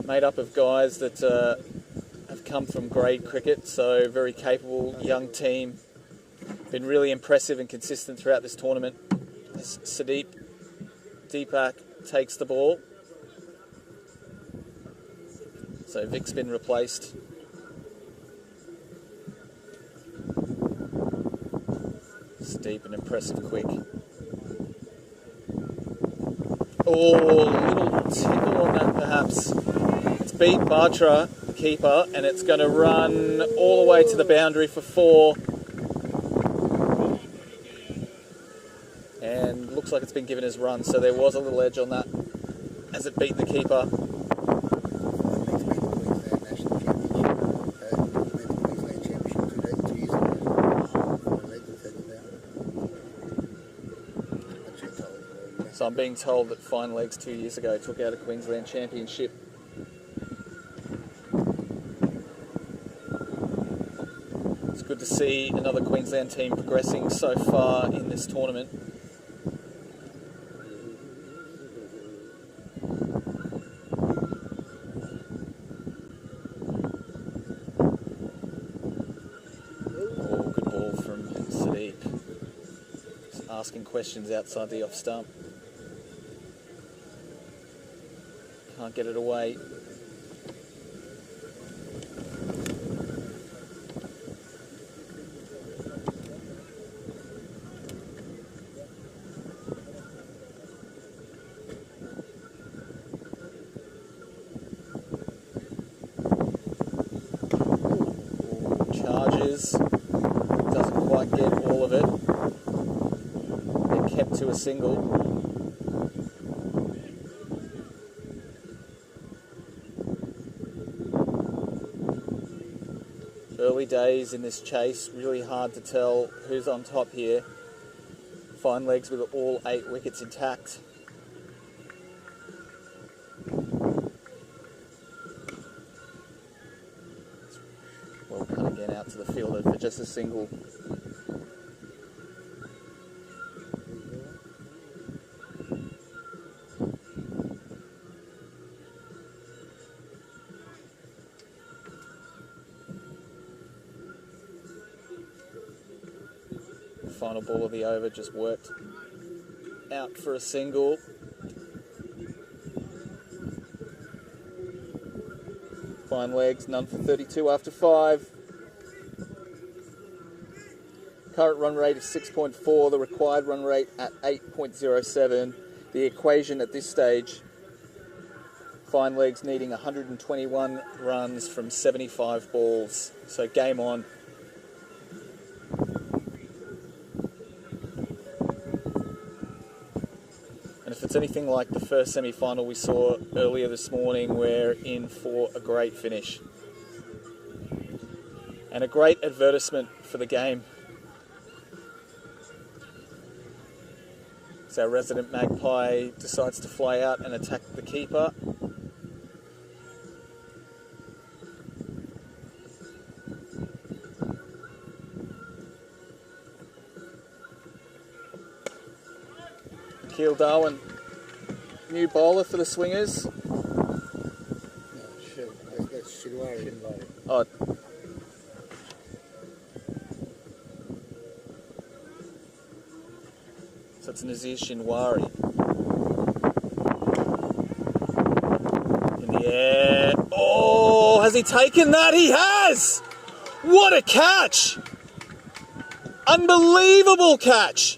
Made up of guys that have come from grade cricket, so very capable young team. Been really impressive and consistent throughout this tournament. As Deepak takes the ball. So Vic's been replaced. Deep and impressive quick. Oh, a little tickle on that perhaps. It's beat Batra, the keeper, and it's going to run all the way to the boundary for 4. And looks like it's been given his run, so there was a little edge on that as it beat the keeper. So I'm being told that Fine Legs 2 years ago took out a Queensland Championship. It's good to see another Queensland team progressing so far in this tournament. Oh, good ball from Sadeep. Just asking questions outside the off stump. Can't get it away. Charges. Doesn't quite get all of it. They're kept to a single. Early days in this chase, really hard to tell who's on top here. Fine Legs with all 8 wickets intact. Well cut again out to the fielder for just a single. Final ball of the over just worked out for a single. Fine Legs, none for 32 after 5. Current run rate is 6.4, the required run rate at 8.07. The equation at this stage, Fine Legs needing 121 runs from 75 balls. So game on. If it's anything like the first semi-final we saw earlier this morning, we're in for a great finish. And a great advertisement for the game. So our resident magpie decides to fly out and attack the keeper. Keel Darwin, new bowler for the Swingers. That's Shinwari. Oh. So it's Nazir Shinwari. In the air. Oh, has he taken that? He has! What a catch! Unbelievable catch!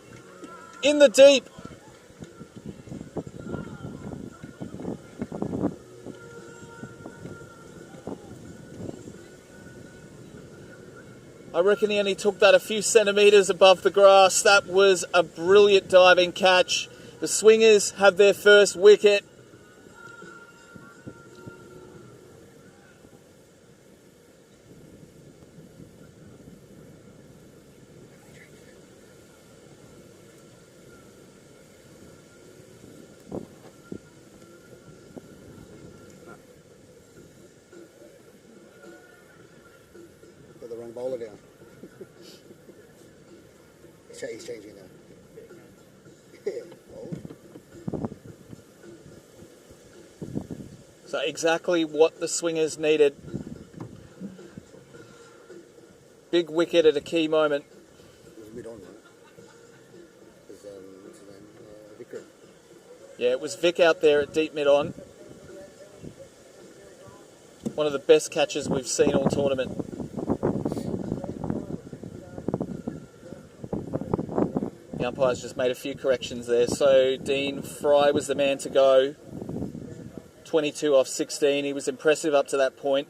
In the deep. I reckon he only took that a few centimetres above the grass. That was a brilliant diving catch. The Swingers have their first wicket. Got the wrong bowler down. He's changing now. Yeah, bowler. So exactly what the Swingers needed. Big wicket at a key moment. It was mid-on, right? It was, what's his name? Vikram. Yeah, it was Vic out there at deep mid-on. One of the best catches we've seen all tournament. The umpires just made a few corrections there. So Dean Fry was the man to go. 22 off 16. He was impressive up to that point.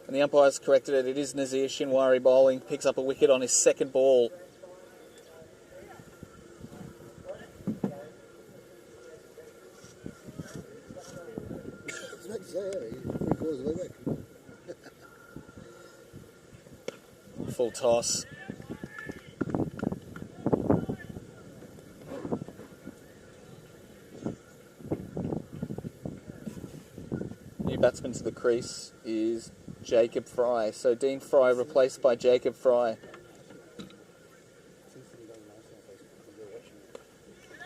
And the umpires corrected it. It is Nazir Shinwari bowling. Picks up a wicket on his second ball. It's like to say, yeah, he's 3/4 of the way back. Full toss. New batsman to the crease is Jacob Fry. So Dean Fry replaced by Jacob Fry.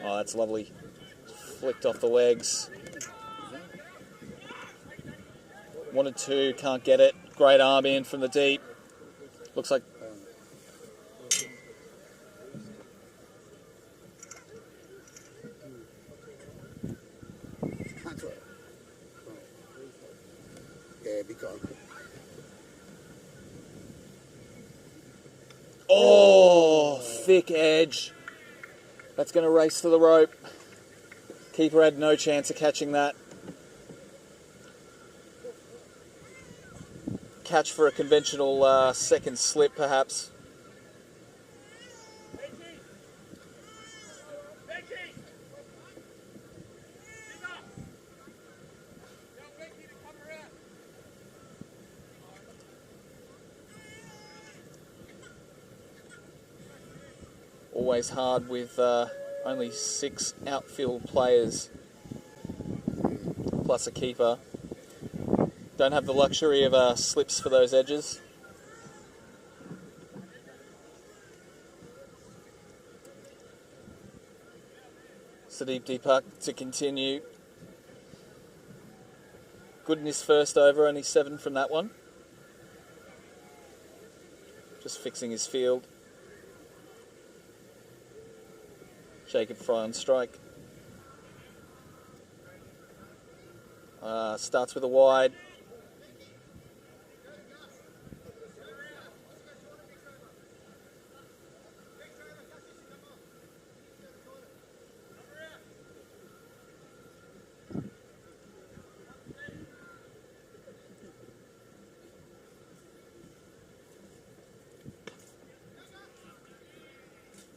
Oh, that's lovely. Flicked off the legs. Wanted to, can't get it. Great arm in from the deep. Looks like Can't throw it. Yeah, be gone. oh, thick edge. That's going to race to the rope. Keeper had no chance of catching that. Catch for a conventional second slip, perhaps. Always hard with only 6 outfield players, plus a keeper. Don't have the luxury of slips for those edges. Sadeep Deepak to continue. Good in his first over, only 7 from that one. Just fixing his field. Jacob Fry on strike. Starts with a wide.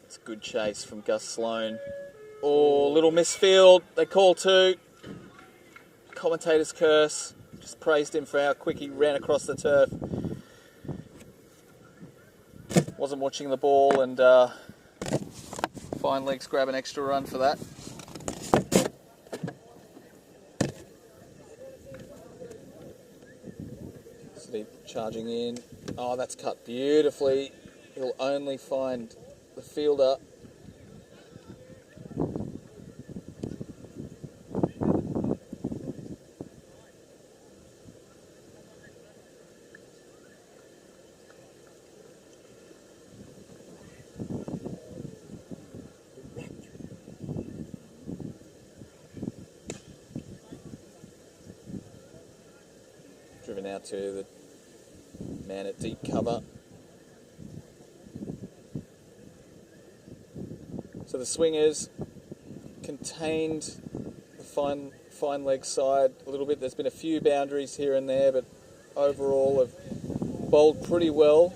It's a good chase from Gus Sloan. Oh, little misfield. They call 2. Commentator's curse. Just praised him for how quick he ran across the turf. Wasn't watching the ball, and fine legs grab an extra run for that. Sadeep charging in. Oh, that's cut beautifully. He'll only find the fielder. Driven out to the man at deep cover. So the Swingers contained the fine leg side a little bit. There's been a few boundaries here and there, but overall have bowled pretty well.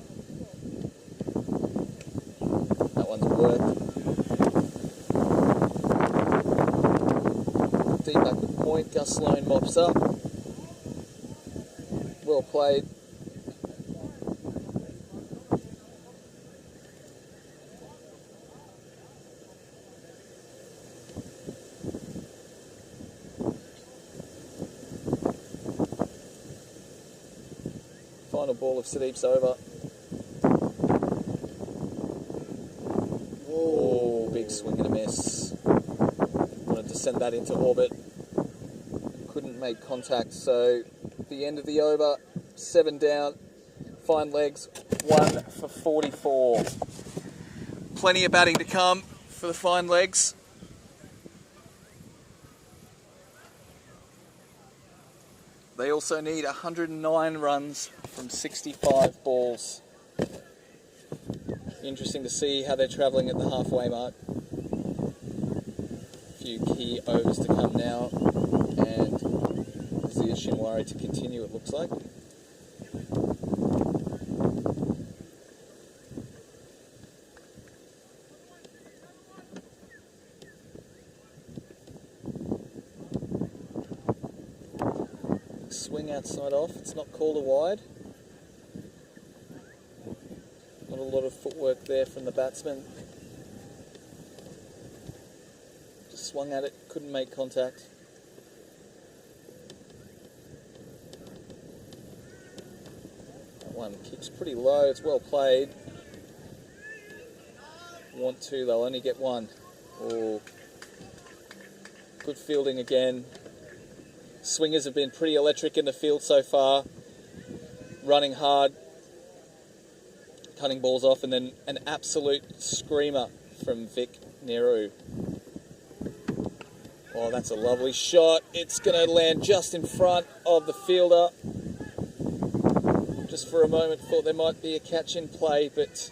point, Gus Sloan mops up. Well played. Final ball of Sudeep's over. Oh, big swing and a miss. Wanted to send that into orbit. Couldn't make contact, so the end of the over, 7 down, fine legs, 1 for 44. Plenty of batting to come for the fine legs. They also need 109 runs from 65 balls. Interesting to see how they're travelling at the halfway mark. A few key overs to come now, and Zia Shinwari to continue, it looks like. Swing outside off, it's not called a wide. Not a lot of footwork there from the batsman. Just swung at it, couldn't make contact. That one kicks pretty low, it's well played. Want 2, they'll only get 1. Oh, good fielding again. Swingers have been pretty electric in the field so far, running hard, cutting balls off, and then an absolute screamer from Vic Nehru. Oh, that's a lovely shot. It's going to land just in front of the fielder. Just for a moment thought there might be a catch in play, but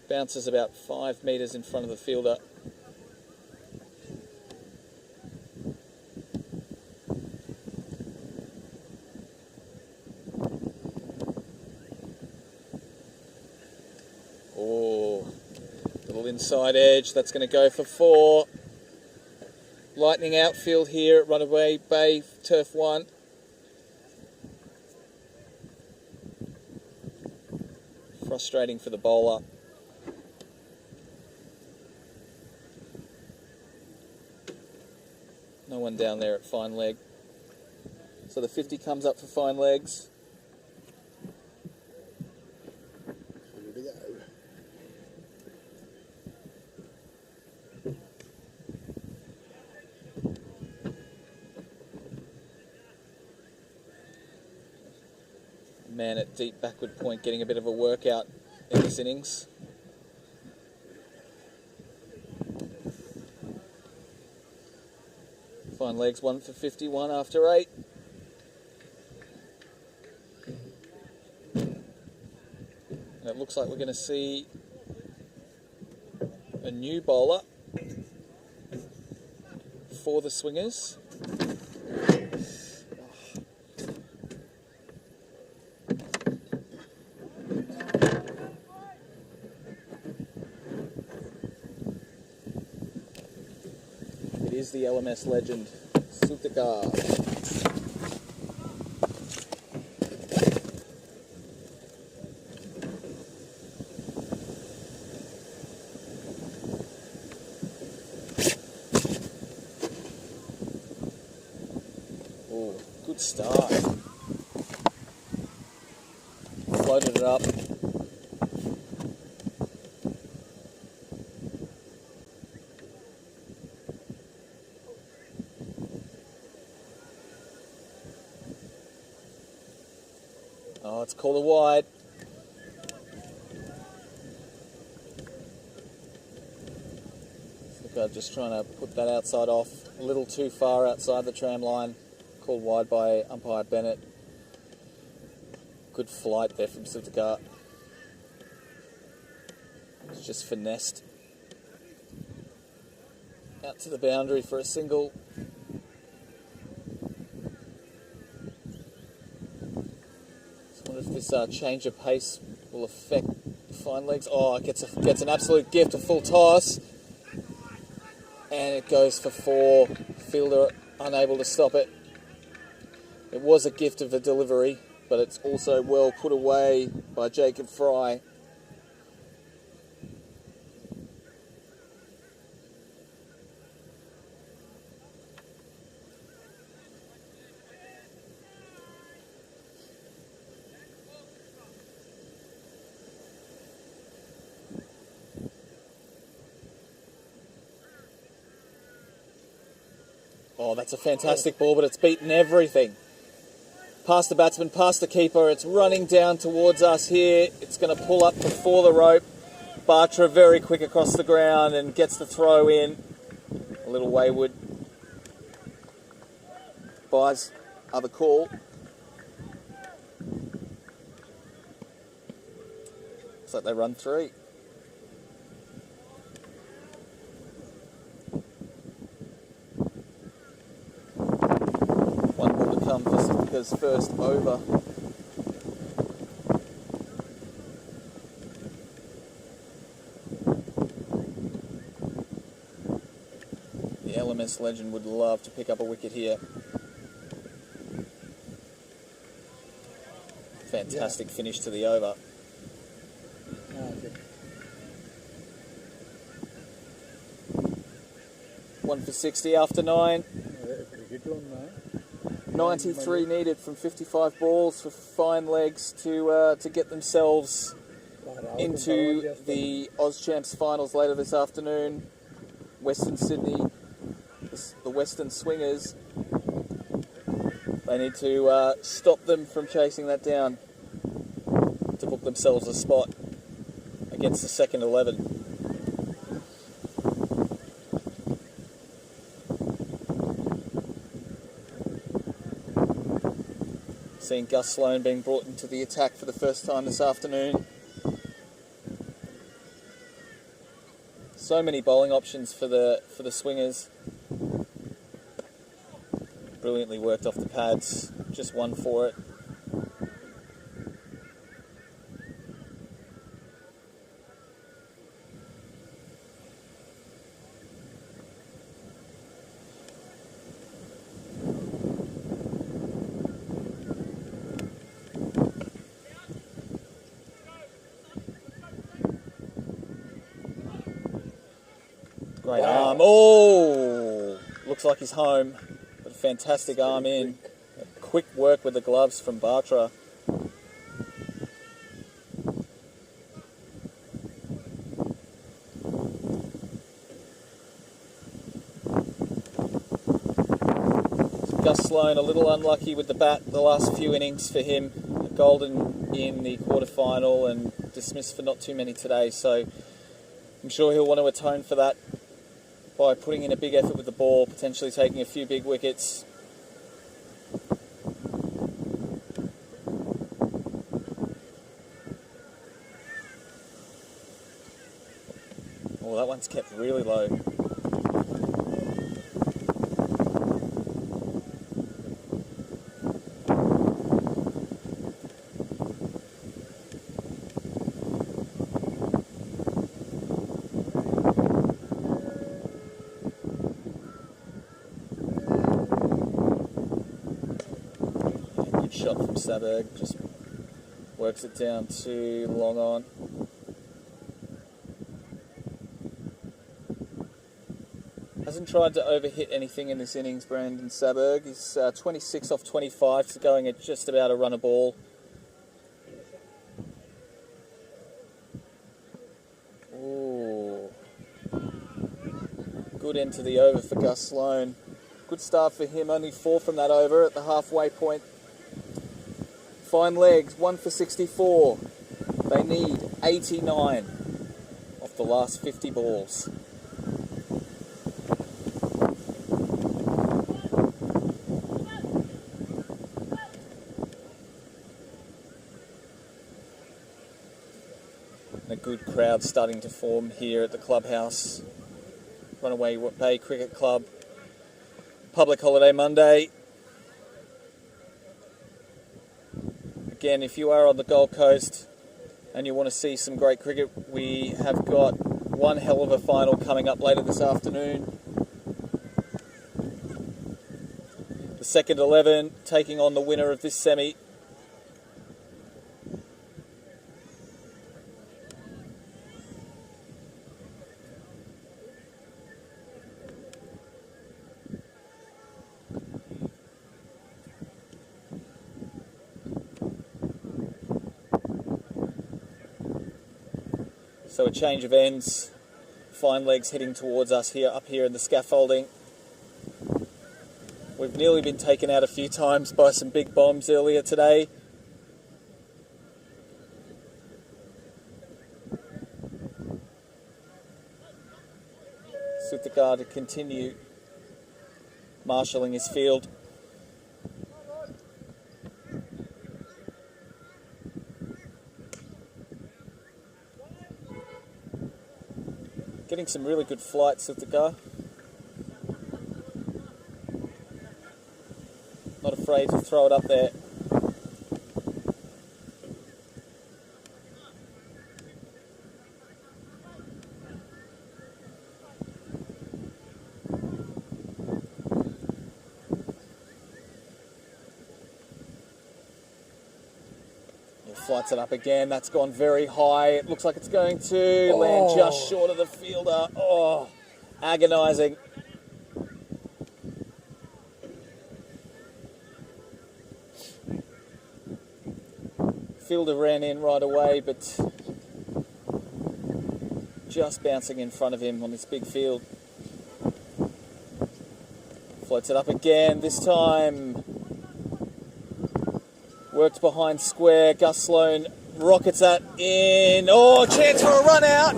bounces about 5 metres in front of the fielder. Inside edge, that's going to go for 4. Lightning outfield here at Runaway Bay, turf 1. Frustrating for the bowler. No one down there at fine leg. So the 50 comes up for fine legs. Man at deep backward point getting a bit of a workout in this innings. Fine legs, 1 for 51 after 8. And it looks like we're going to see a new bowler for the Swingers. Is the LMS legend, Sutika. Oh, good start. Floated it up. Oh, it's called a wide. Look, I'm just trying to put that outside off. A little too far outside the tram line. Called wide by umpire Bennett. Good flight there from Sutika. It's just finessed. Out to the boundary for a single. If this change of pace will affect the fine legs. Oh, it gets an absolute gift, a full toss. And it goes for 4. fielder unable to stop it. It was a gift of a delivery, but it's also well put away by Jacob Fry. Oh, that's a fantastic ball, but it's beaten everything. Past the batsman, past the keeper. It's running down towards us here. It's going to pull up before the rope. Bartra very quick across the ground and gets the throw in. A little wayward. Buys other call. Looks like they run 3. One ball to come for Sitka's first over. The LMS legend would love to pick up a wicket here. Fantastic finish to the over. One for 60 after 9. 93 needed from 55 balls for fine legs to get themselves into the Auschamps finals later this afternoon. Western Sydney, the Western Swingers. They need to stop them from chasing that down to book themselves a spot against the second 11. Seeing Gus Sloan being brought into the attack for the first time this afternoon. So many bowling options for the Swingers. Brilliantly worked off the pads, just one for it. Great arm. Oh! Looks like he's home. But a fantastic arm in. Quick work with the gloves from Bartra. Gus Sloan a little unlucky with the bat the last few innings for him. Golden in the quarterfinal and dismissed for not too many today. So I'm sure he'll want to atone for that by putting in a big effort with the ball, potentially taking a few big wickets. Oh, that one's kept really low. Shot from Saberg, just works it down to long on. Hasn't tried to overhit anything in this innings, Brandon Saberg. He's 26 off 25, so going at just about a run a ball. Ooh. Good end to the over for Gus Sloan. Good start for him, only 4 from that over at the halfway point. Fine legs, 1 for 64. They need 89 off the last 50 balls. And a good crowd starting to form here at the clubhouse. Runaway Bay Cricket Club. Public holiday Monday. Again, if you are on the Gold Coast and you want to see some great cricket, we have got one hell of a final coming up later this afternoon. second 11 taking on the winner of this semi. So a change of ends. Fine legs heading towards us here, up here in the scaffolding. We've nearly been taken out a few times by some big bombs earlier today. Suttakar to continue marshalling his field. Getting some really good flights of the car. Not afraid to throw it up there. Flights it up again. That's gone very high. It looks like it's going to land just short of the fielder. Oh, agonising. Fielder ran in right away, but just bouncing in front of him on this big field. Floats it up again. This time worked behind square. Gus Sloan rockets that in. Oh, chance for a run out.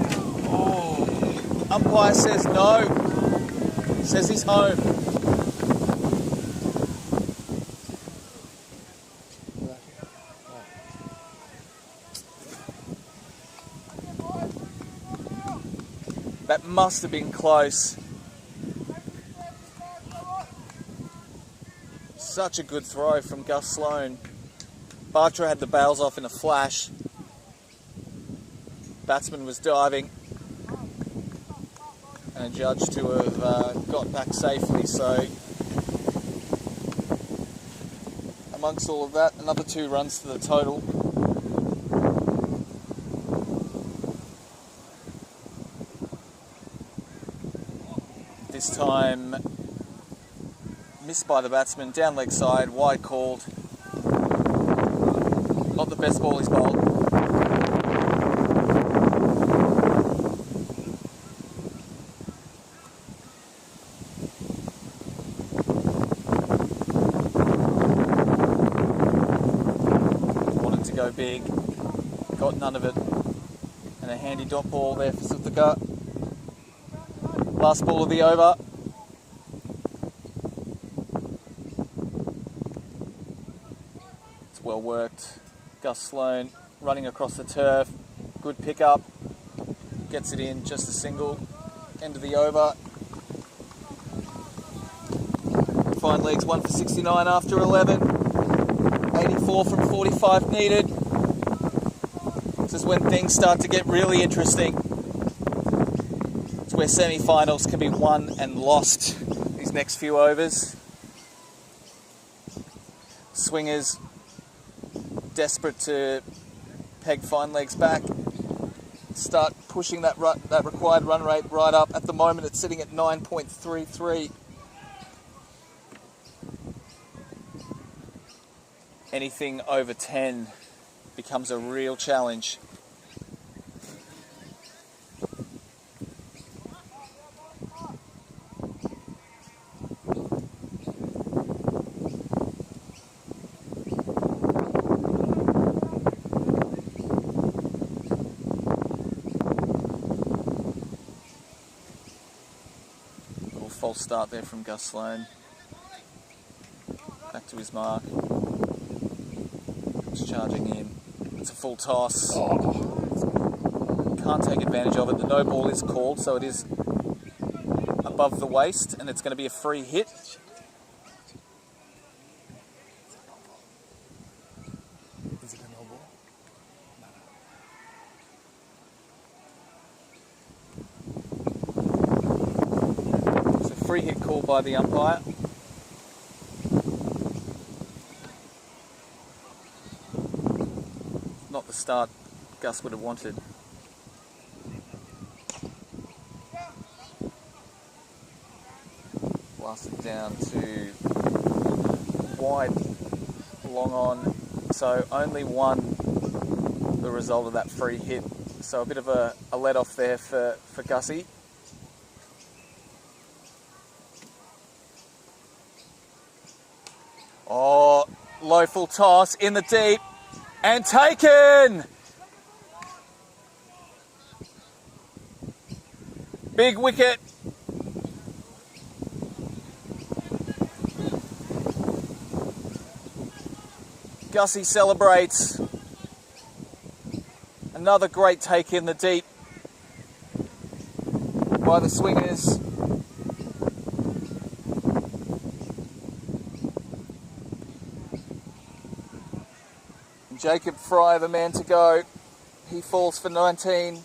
Oh, umpire says no. Says he's home. That must have been close. Such a good throw from Gus Sloan. Bartra had the bails off in a flash. Batsman was diving and judged to have got back safely. So amongst all of that, another 2 runs to the total. This time missed by the batsman, down leg side, wide called. Not the best ball he's bowled. Wanted to go big, got none of it. And a handy dot ball there for Suttakar. Last ball of the over. It's well worked. Gus Sloan running across the turf, good pickup, gets it in, just a single, end of the over. Fine legs, 1 for 69 after 11, 84 from 45 needed. This is when things start to get really interesting. It's where semi-finals can be won and lost, these next few overs. Swingers desperate to peg fine legs back, start pushing that required run rate right up. At the moment it's sitting at 9.33. Anything over 10 becomes a real challenge. False start there from Gus Sloan. Back to his mark. Just charging in. It's a full toss. Can't take advantage of it. The no ball is called, so it is above the waist, and it's going to be a free hit. Is it a no ball? Free hit called by the umpire. the start Gus would have wanted. Blasted down to wide, long on. So only one the result of that free hit. So a bit of a let off there for Gussie. Oh, low full toss in the deep and taken! Big wicket. Gussie celebrates. Another great take in the deep by the Swingers. Jacob Fry, the man to go. He falls for 19.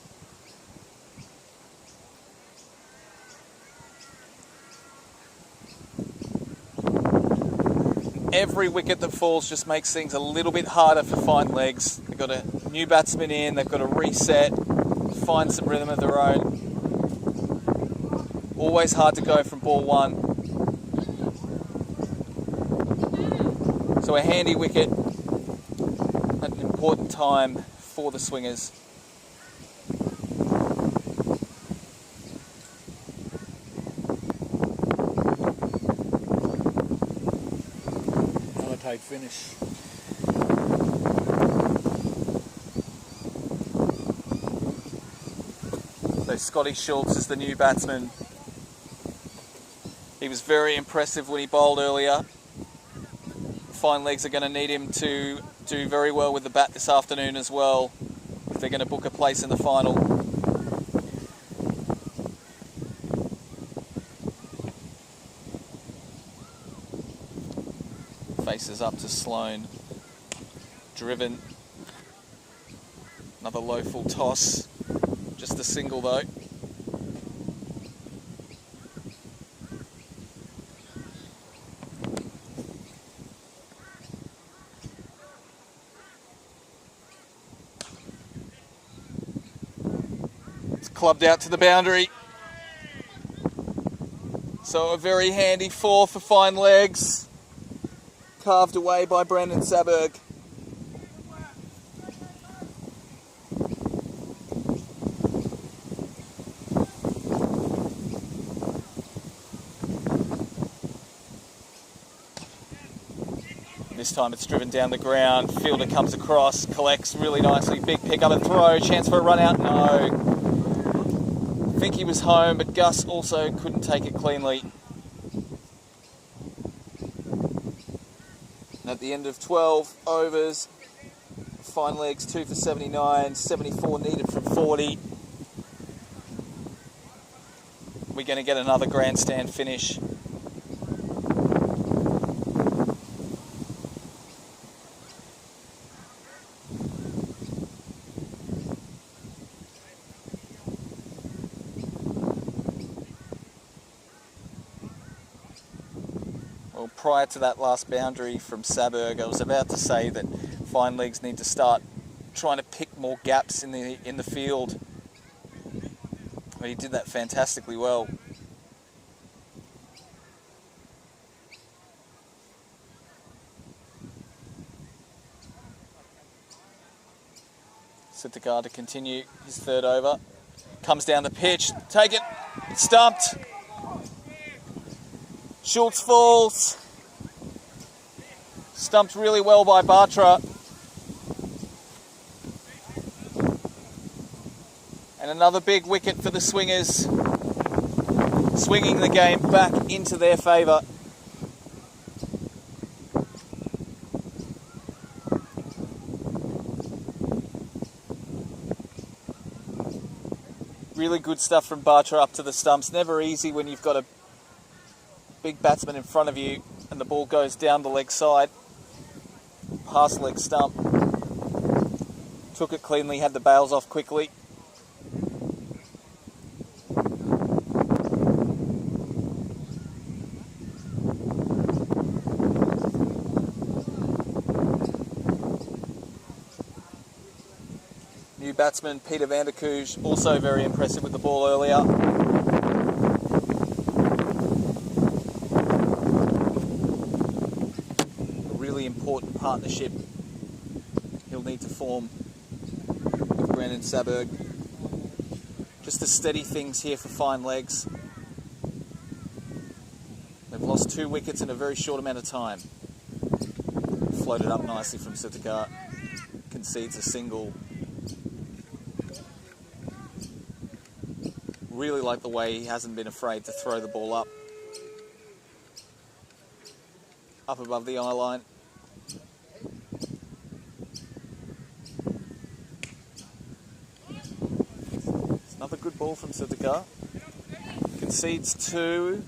Every wicket that falls just makes things a little bit harder for Fine Legs. They've got a new batsman in, they've got to reset, find some rhythm of their own. Always hard to go from ball one. So a handy wicket at an important time for the Swingers. Another tight finish. So Scotty Schultz is the new batsman. He was very impressive when he bowled earlier. Fine Legs are going to need him to do very well with the bat this afternoon as well, if they're going to book a place in the final. Faces up to Sloane. Driven. Another low full toss. Just a single though. It's clubbed out to the boundary. So a very handy 4 for Fine Legs. Carved away by Brandon Saberg. This time it's driven down the ground. Fielder comes across, collects really nicely. Big pick up and throw. Chance for a run out. No. I think he was home, but Gus also couldn't take it cleanly. And at the end of 12 overs, Fine Legs 2 for 79, 74 needed from 40. We're going to get another grandstand finish. Well, prior to that last boundary from Saberg, I was about to say that Fine Legs need to start trying to pick more gaps in the field. But he did that fantastically well. Sittakar to continue his third over. Comes down the pitch, take it, stumped. Schultz falls. Stumped really well by Bartra. And another big wicket for the Swingers. Swinging the game back into their favour. Really good stuff from Bartra up to the stumps. Never easy when you've got a big batsman in front of you and the ball goes down the leg side, past leg stump. Took it cleanly, had the bails off quickly. batsman Peter van der Kooj, also very impressive with the ball earlier. A really important partnership he'll need to form with Brandon Saberg. Just to steady things here for Fine Legs. They've lost 2 wickets in a very short amount of time. Floated up nicely from Sitakar. Concedes a single. Really like the way he hasn't been afraid to throw the ball up above the eye line. It's another good ball from Sitakar. Concedes 2.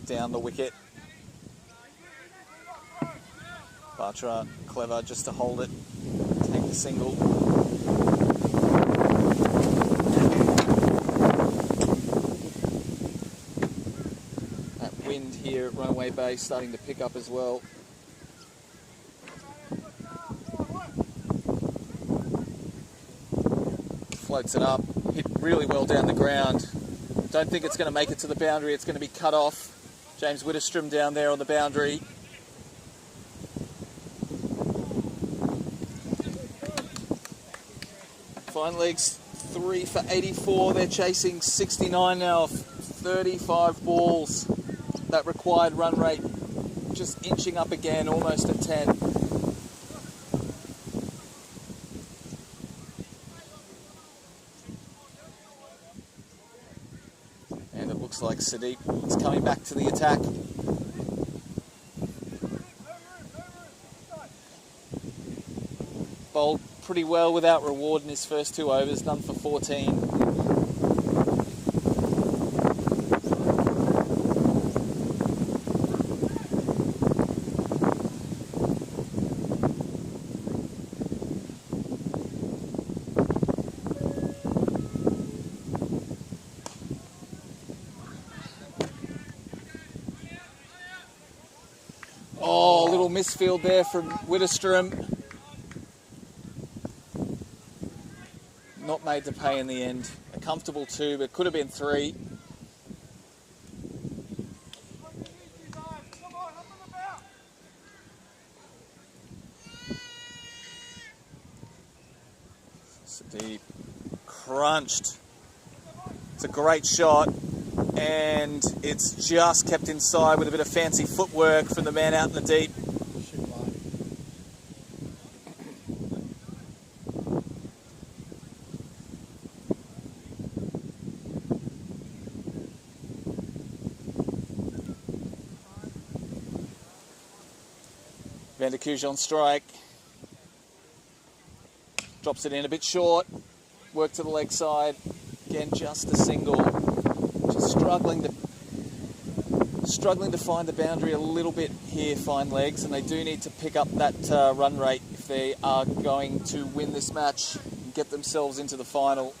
Down the wicket. Batra clever just to hold it, take the single. That wind here at Runaway Bay starting to pick up as well. Floats it up, hit really well down the ground. Don't think it's going to make it to the boundary, it's going to be cut off. James Widdistrom down there on the boundary. Fine Legs 3 for 84. They're chasing 69 now. 35 balls. That required run rate just inching up again, almost at 10. And it looks like Sadiq is coming back to the attack. Bowled pretty well without reward in his first 2 overs, done for 14. Oh, a little misfield there from Widdistrom. Not made to pay in the end. A comfortable 2, but could have been 3. Sadiq crunched. It's a great shot. And it's just kept inside with a bit of fancy footwork from the man out in the deep. Van der Kooj on strike. Drops it in a bit short. Work to the leg side. Again, just a single. Just struggling to find the boundary a little bit here, Fine Legs, and they do need to pick up that run rate if they are going to win this match and get themselves into the final.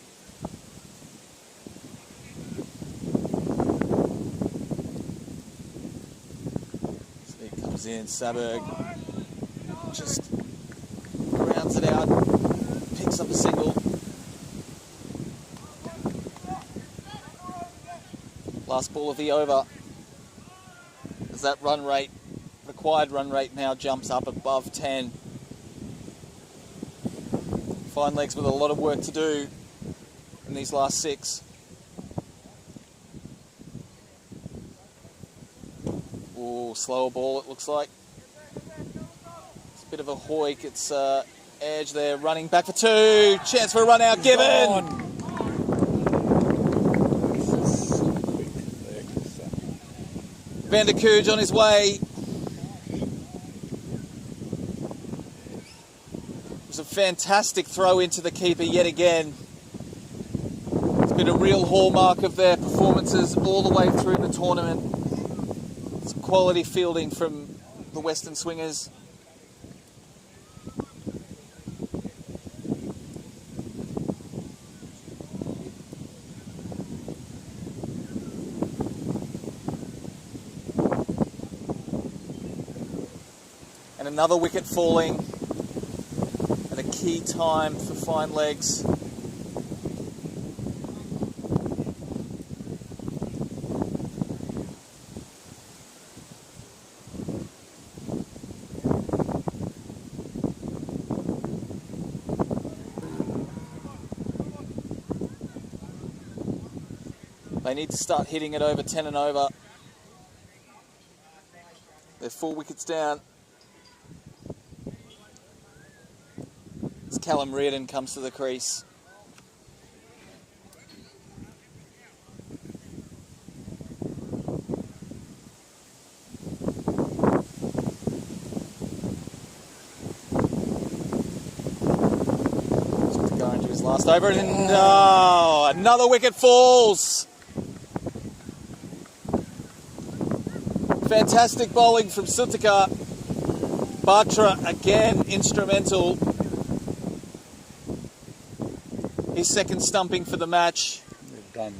So here comes in, Saberg just grounds it out, picks up a single. Last ball of the over. As that run rate, required run rate now jumps up above 10. Fine Legs with a lot of work to do in these last 6. Ooh, slower ball it looks like. It's a bit of a hoik. It's Edge there running back for 2. Chance for a run out given. Van der Kooj on his way. It was a fantastic throw into the keeper yet again. It's been a real hallmark of their performances all the way through the tournament. It's quality fielding from the Western Swingers. Another wicket falling at a key time for fine legs. They need to start hitting it over 10 and over. They're 4 wickets down. As Callum Reardon comes to the crease. Just going to his last over, and no, another wicket falls. Fantastic bowling from Sutika. Batra again instrumental. His second stumping for the match. They're done.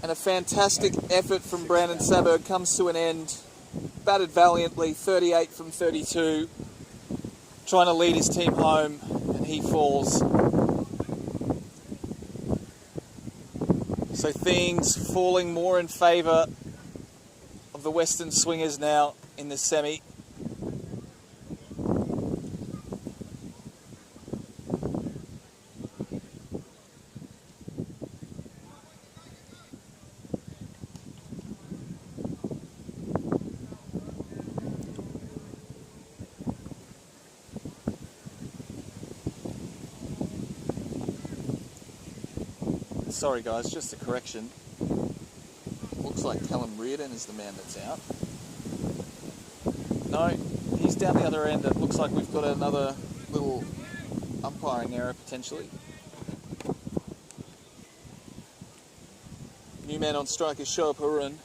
And a fantastic effort from Brandon Saberg comes to an end. Batted valiantly, 38 from 32. Trying to lead his team home, and he falls. So things falling more in favour of the Western Swingers now in the semi. Sorry guys, just a correction. Looks like Callum Reardon is the man that's out. No, he's down the other end. It looks like we've got another little umpiring error potentially. New man on strike is Shoaib Haroon.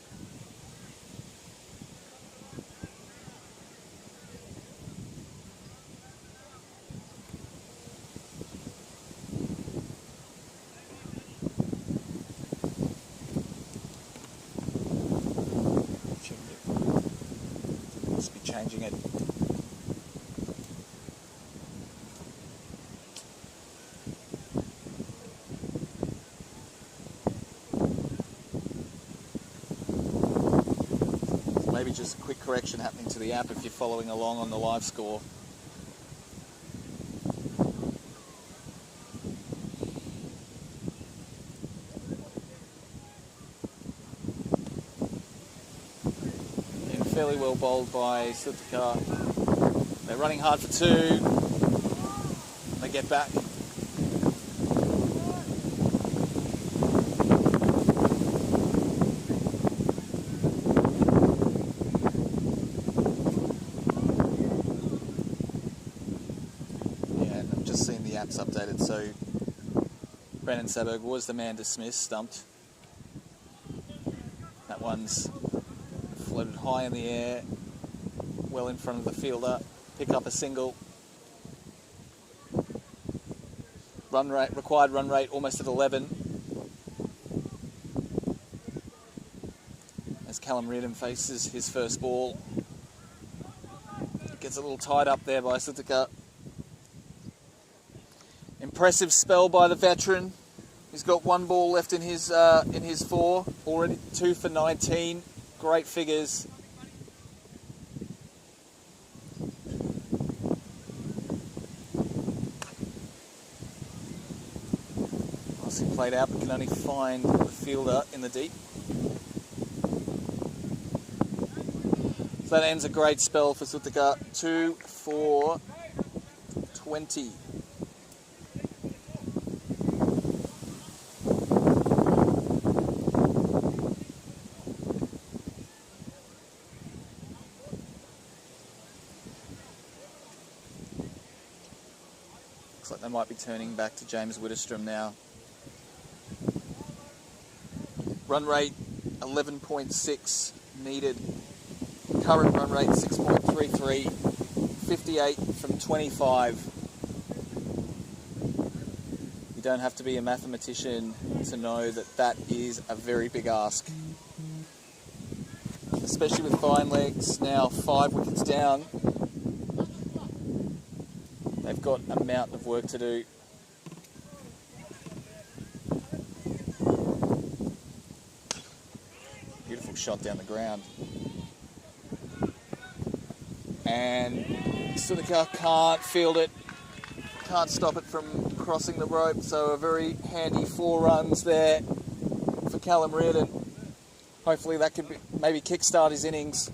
Must be changing it. Maybe just a quick correction happening to the app if you're following along on the live score. Fairly well bowled by Sutika. They're running hard for 2. They get back. Yeah, and I've just seen the apps updated, so Brandon Saberg was the man dismissed, stumped. That one's floated high in the air, well in front of the fielder, pick up a single. Run rate, required run rate almost at 11. As Callum Reardon faces his first ball. Gets a little tied up there by Sutika. Impressive spell by the veteran. He's got 1 ball left in his 4, already 2 for 19. Great figures. Nicely played out, but can only find the fielder in the deep. So that ends a great spell for Sutika. 2 for 20. Like they might be turning back to James Widdestrom now. Run rate 11.6 needed. Current run rate 6.33. 58 from 25. You don't have to be a mathematician to know that that is a very big ask. Especially with fine legs now 5 wickets down. they've got a mountain of work to do. Beautiful shot down the ground. And Sudhakar can't field it, can't stop it from crossing the rope, so a very handy 4 runs there for Callum Reardon. Hopefully that could maybe kickstart his innings.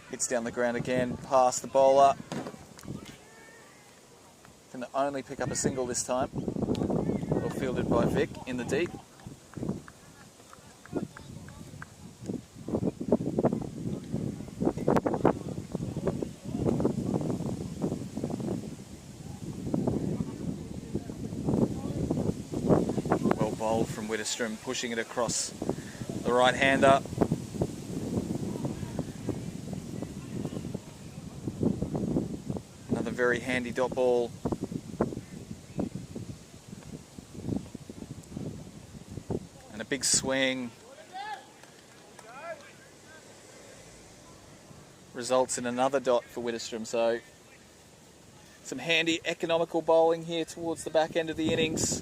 Hits down the ground again, past the bowler. Can only pick up a single this time. Well fielded by Vic in the deep. Well bowled from Widdistrom, pushing it across the right-hander. Another very handy dot ball. And a big swing. Results in another dot for Widdistrom. So some handy economical bowling here towards the back end of the innings.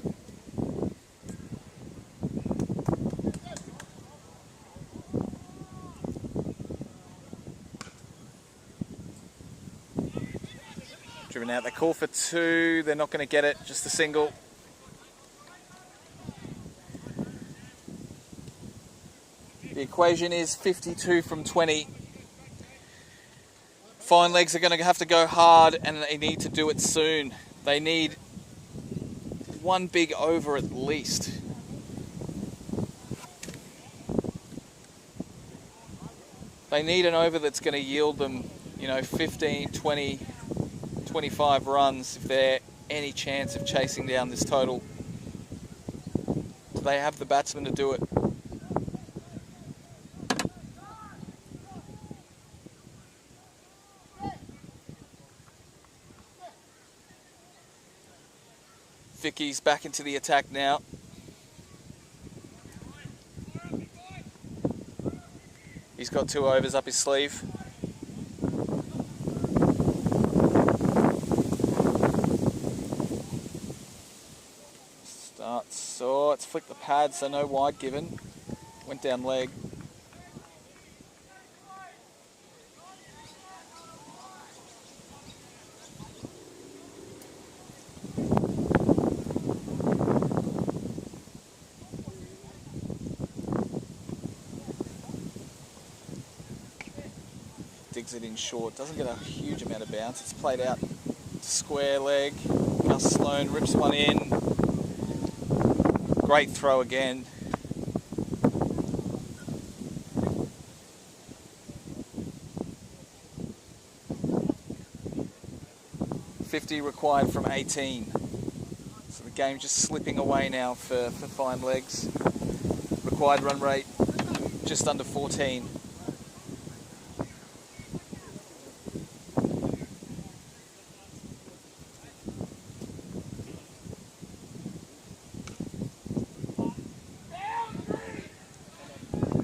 Driven out, they call for 2, they're not going to get it, just a single. The equation is 52 from 20. Fine legs are going to have to go hard and they need to do it soon. They need one big over at least. They need an over that's going to yield them, 15, 20, 25 runs if they're any chance of chasing down this total. They have the batsmen to do it. Vicky's back into the attack now. He's got 2 overs up his sleeve. So it's flicked the pad, so no wide given. Went down leg. Digs it in short, doesn't get a huge amount of bounce. It's played out to square leg. Gus Sloan rips one in. Great throw again. .50 required from 18. So the game's just slipping away now for fine legs. Required run rate just under 14.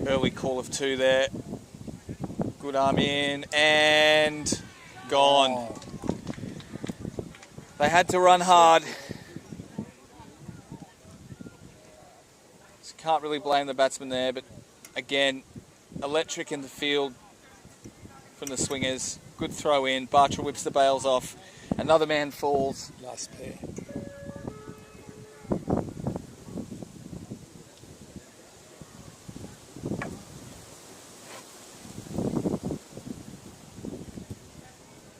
Early call of 2 there. Good arm in and gone. They had to run hard. So can't really blame the batsman there, but again, electric in the field from the swingers. Good throw in. Bartra whips the bails off. Another man falls. Last pair.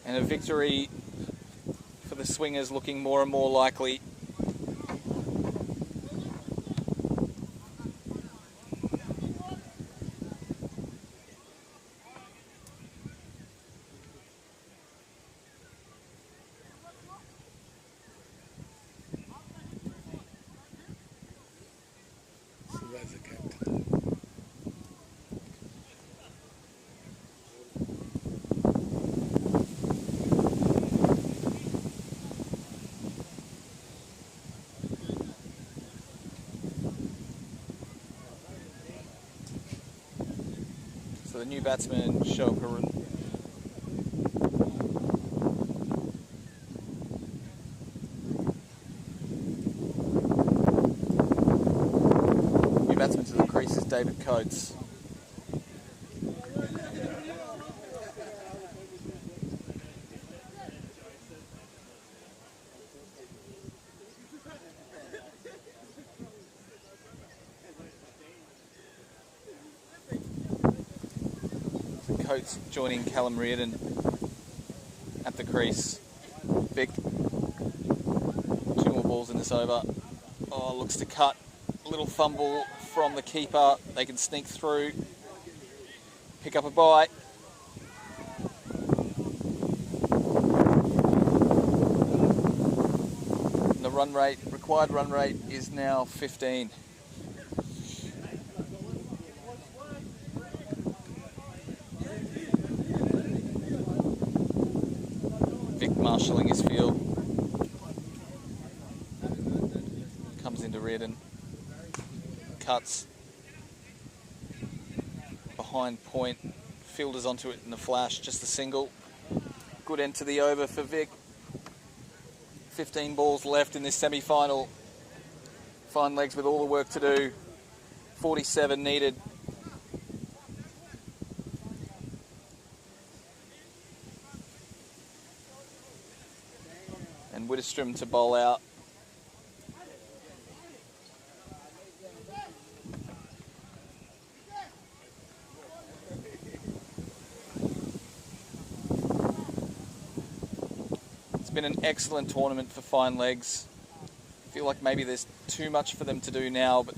And a victory for the swingers looking more and more likely. So that's the captain. the new batsman, Show Harun. New batsman to the crease is David Coates. Coates joining Callum Reardon at the crease. Vic, 2 more balls in this over. Oh, looks to cut. Little fumble from the keeper. They can sneak through, pick up a bite. And the required run rate is now 15. Marshalling his field, comes into Reardon, cuts behind point, fielders onto it in a flash, just a single. Good end to the over for Vic. 15 balls left in this semi-final. Fine legs with all the work to do. 47 needed. Widdestrom to bowl out. It's been an excellent tournament for fine legs. I feel like maybe there's too much for them to do now, but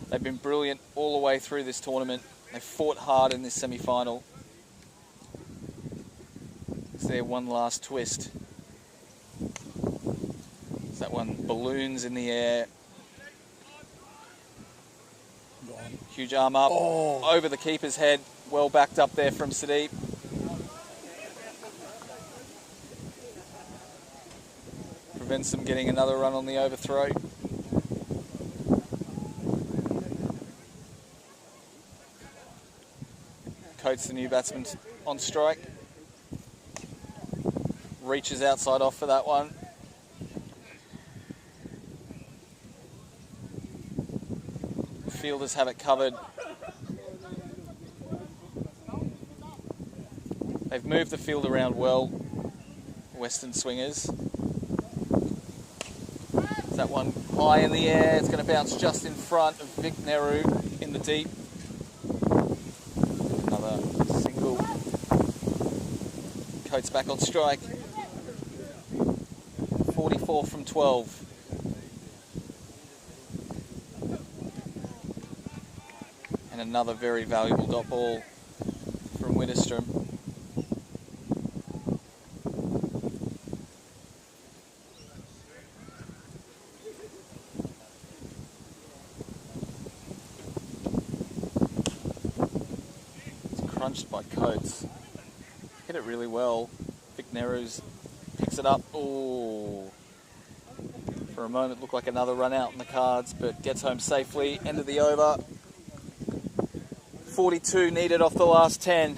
they've been brilliant all the way through this tournament. They fought hard in this semi-final. It's their one last twist. That one balloons in the air. Huge arm up over the keeper's head. Well backed up there from Sadeep. Prevents them getting another run on the overthrow. Coates, the new batsman, on strike. Reaches outside off for that one. Fielders have it covered. They've moved the field around well, Western swingers. That one high in the air, it's going to bounce just in front of Vic Nehru in the deep. Another single. Coates back on strike. 44 from 12. And another very valuable dot ball from Widdestrom. It's crunched by Coates. Hit it really well. Vic Nehru's picks it up. Oh, for a moment looked like another run out in the cards, but gets home safely. End of the over. 42 needed off the last 10.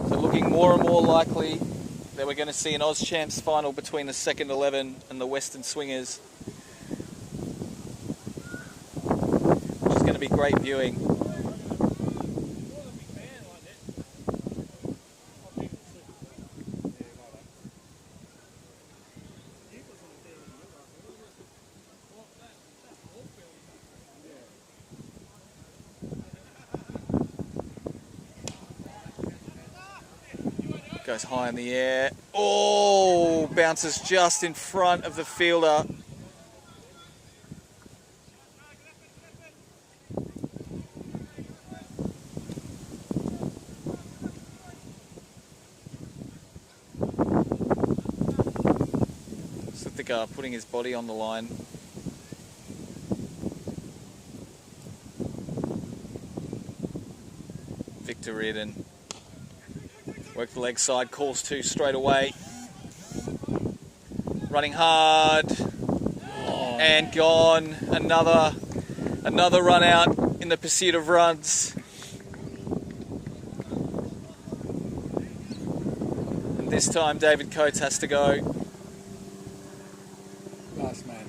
So looking more and more likely that we're going to see an Oz Champs final between the second 11 and the Western Swingers, which is going to be great viewing. Goes high in the air. Oh, bounces just in front of the fielder. Sithika putting his body on the line. Victor Reardon. Work the leg side, calls 2 straight away. Running hard. And gone. Another run out in the pursuit of runs. And this time David Coates has to go. Last man.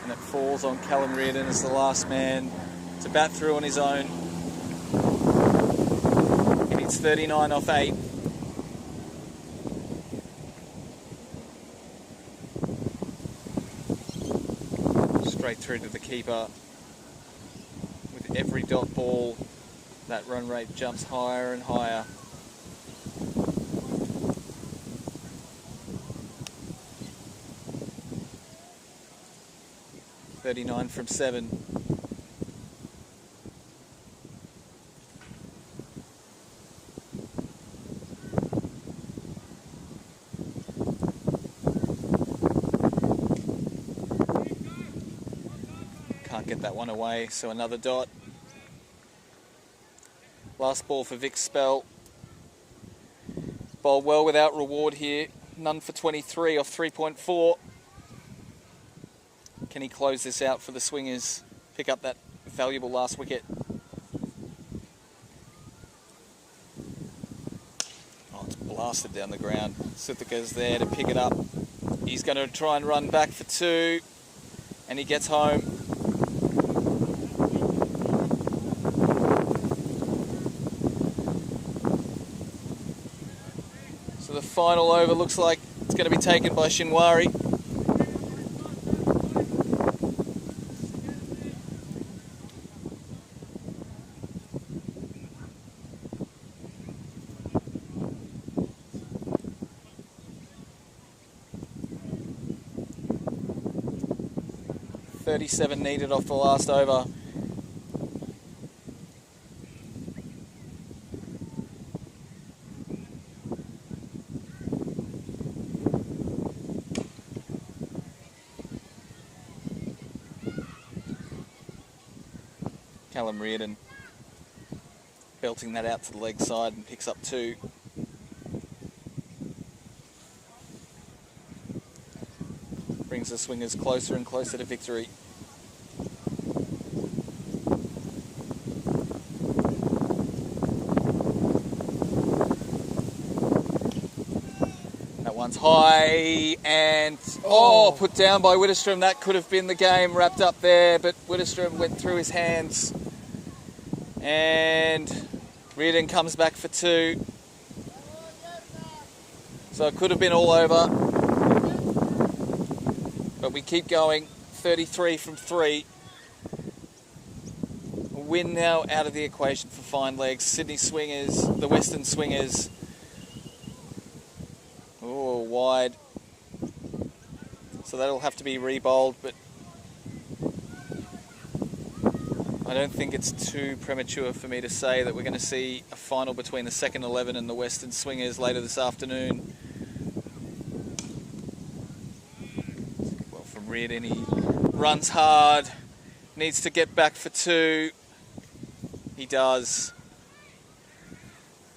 And it falls on Callum Reardon as the last man to bat through on his own. He needs 39 off 8. Straight through to the keeper. With every dot ball, that run rate jumps higher and higher. .39 from 7. Can't get that one away, so another dot. Last ball for Vic Spell. Bowled well without reward here. None for 23 off 3.4. Can he close this out for the Swingers? Pick up that valuable last wicket. Oh, it's blasted down the ground. Suthika's there to pick it up. He's going to try and run back for 2. And he gets home. So the final over looks like it's going to be taken by Shinwari. .37 needed off the last over. Callum Reardon belting that out to the leg side and picks up 2. Brings the Swingers closer and closer to victory. That one's high and put down by Widdestrom. That could have been the game wrapped up there, but Widdestrom went through his hands. And Reardon comes back for 2. So it could have been all over. But we keep going. 33 from 3. A win now out of the equation for fine legs. Sydney Swingers, the Western Swingers. Oh, wide. So that'll have to be re-bowled, but I don't think it's too premature for me to say that we're going to see a final between the second 11 and the Western Swingers later this afternoon. Well, from Reardon, he runs hard, needs to get back for 2. He does.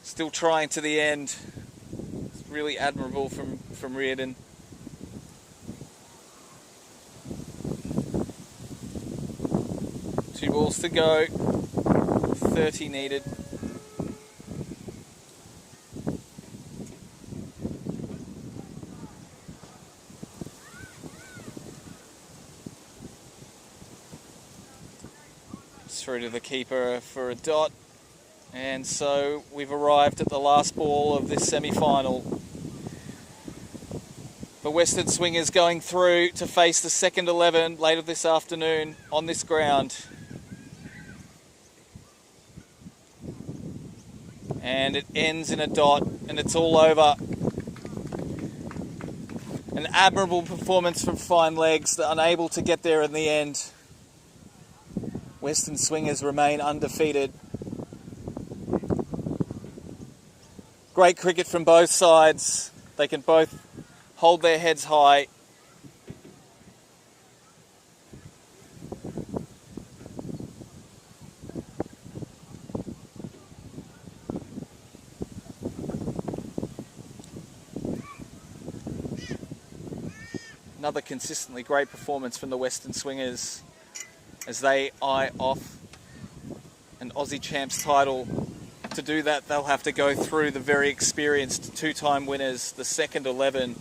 Still trying to the end. It's really admirable from Reardon. Two balls to go, 30 needed. Through to the keeper for a dot. And so we've arrived at the last ball of this semi-final. The Western Swingers going through to face the second 11 later this afternoon on this ground. And it ends in a dot, and it's all over. An admirable performance from fine legs, unable to get there in the end. Western Swingers remain undefeated. Great cricket from both sides. They can both hold their heads high. Another consistently great performance from the Western Swingers as they eye off an Aussie Champs title. To do that, they'll have to go through the very experienced two-time winners, the second 11.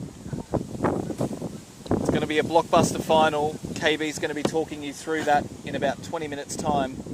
It's going to be a blockbuster final. KB's going to be talking you through that in about 20 minutes' time.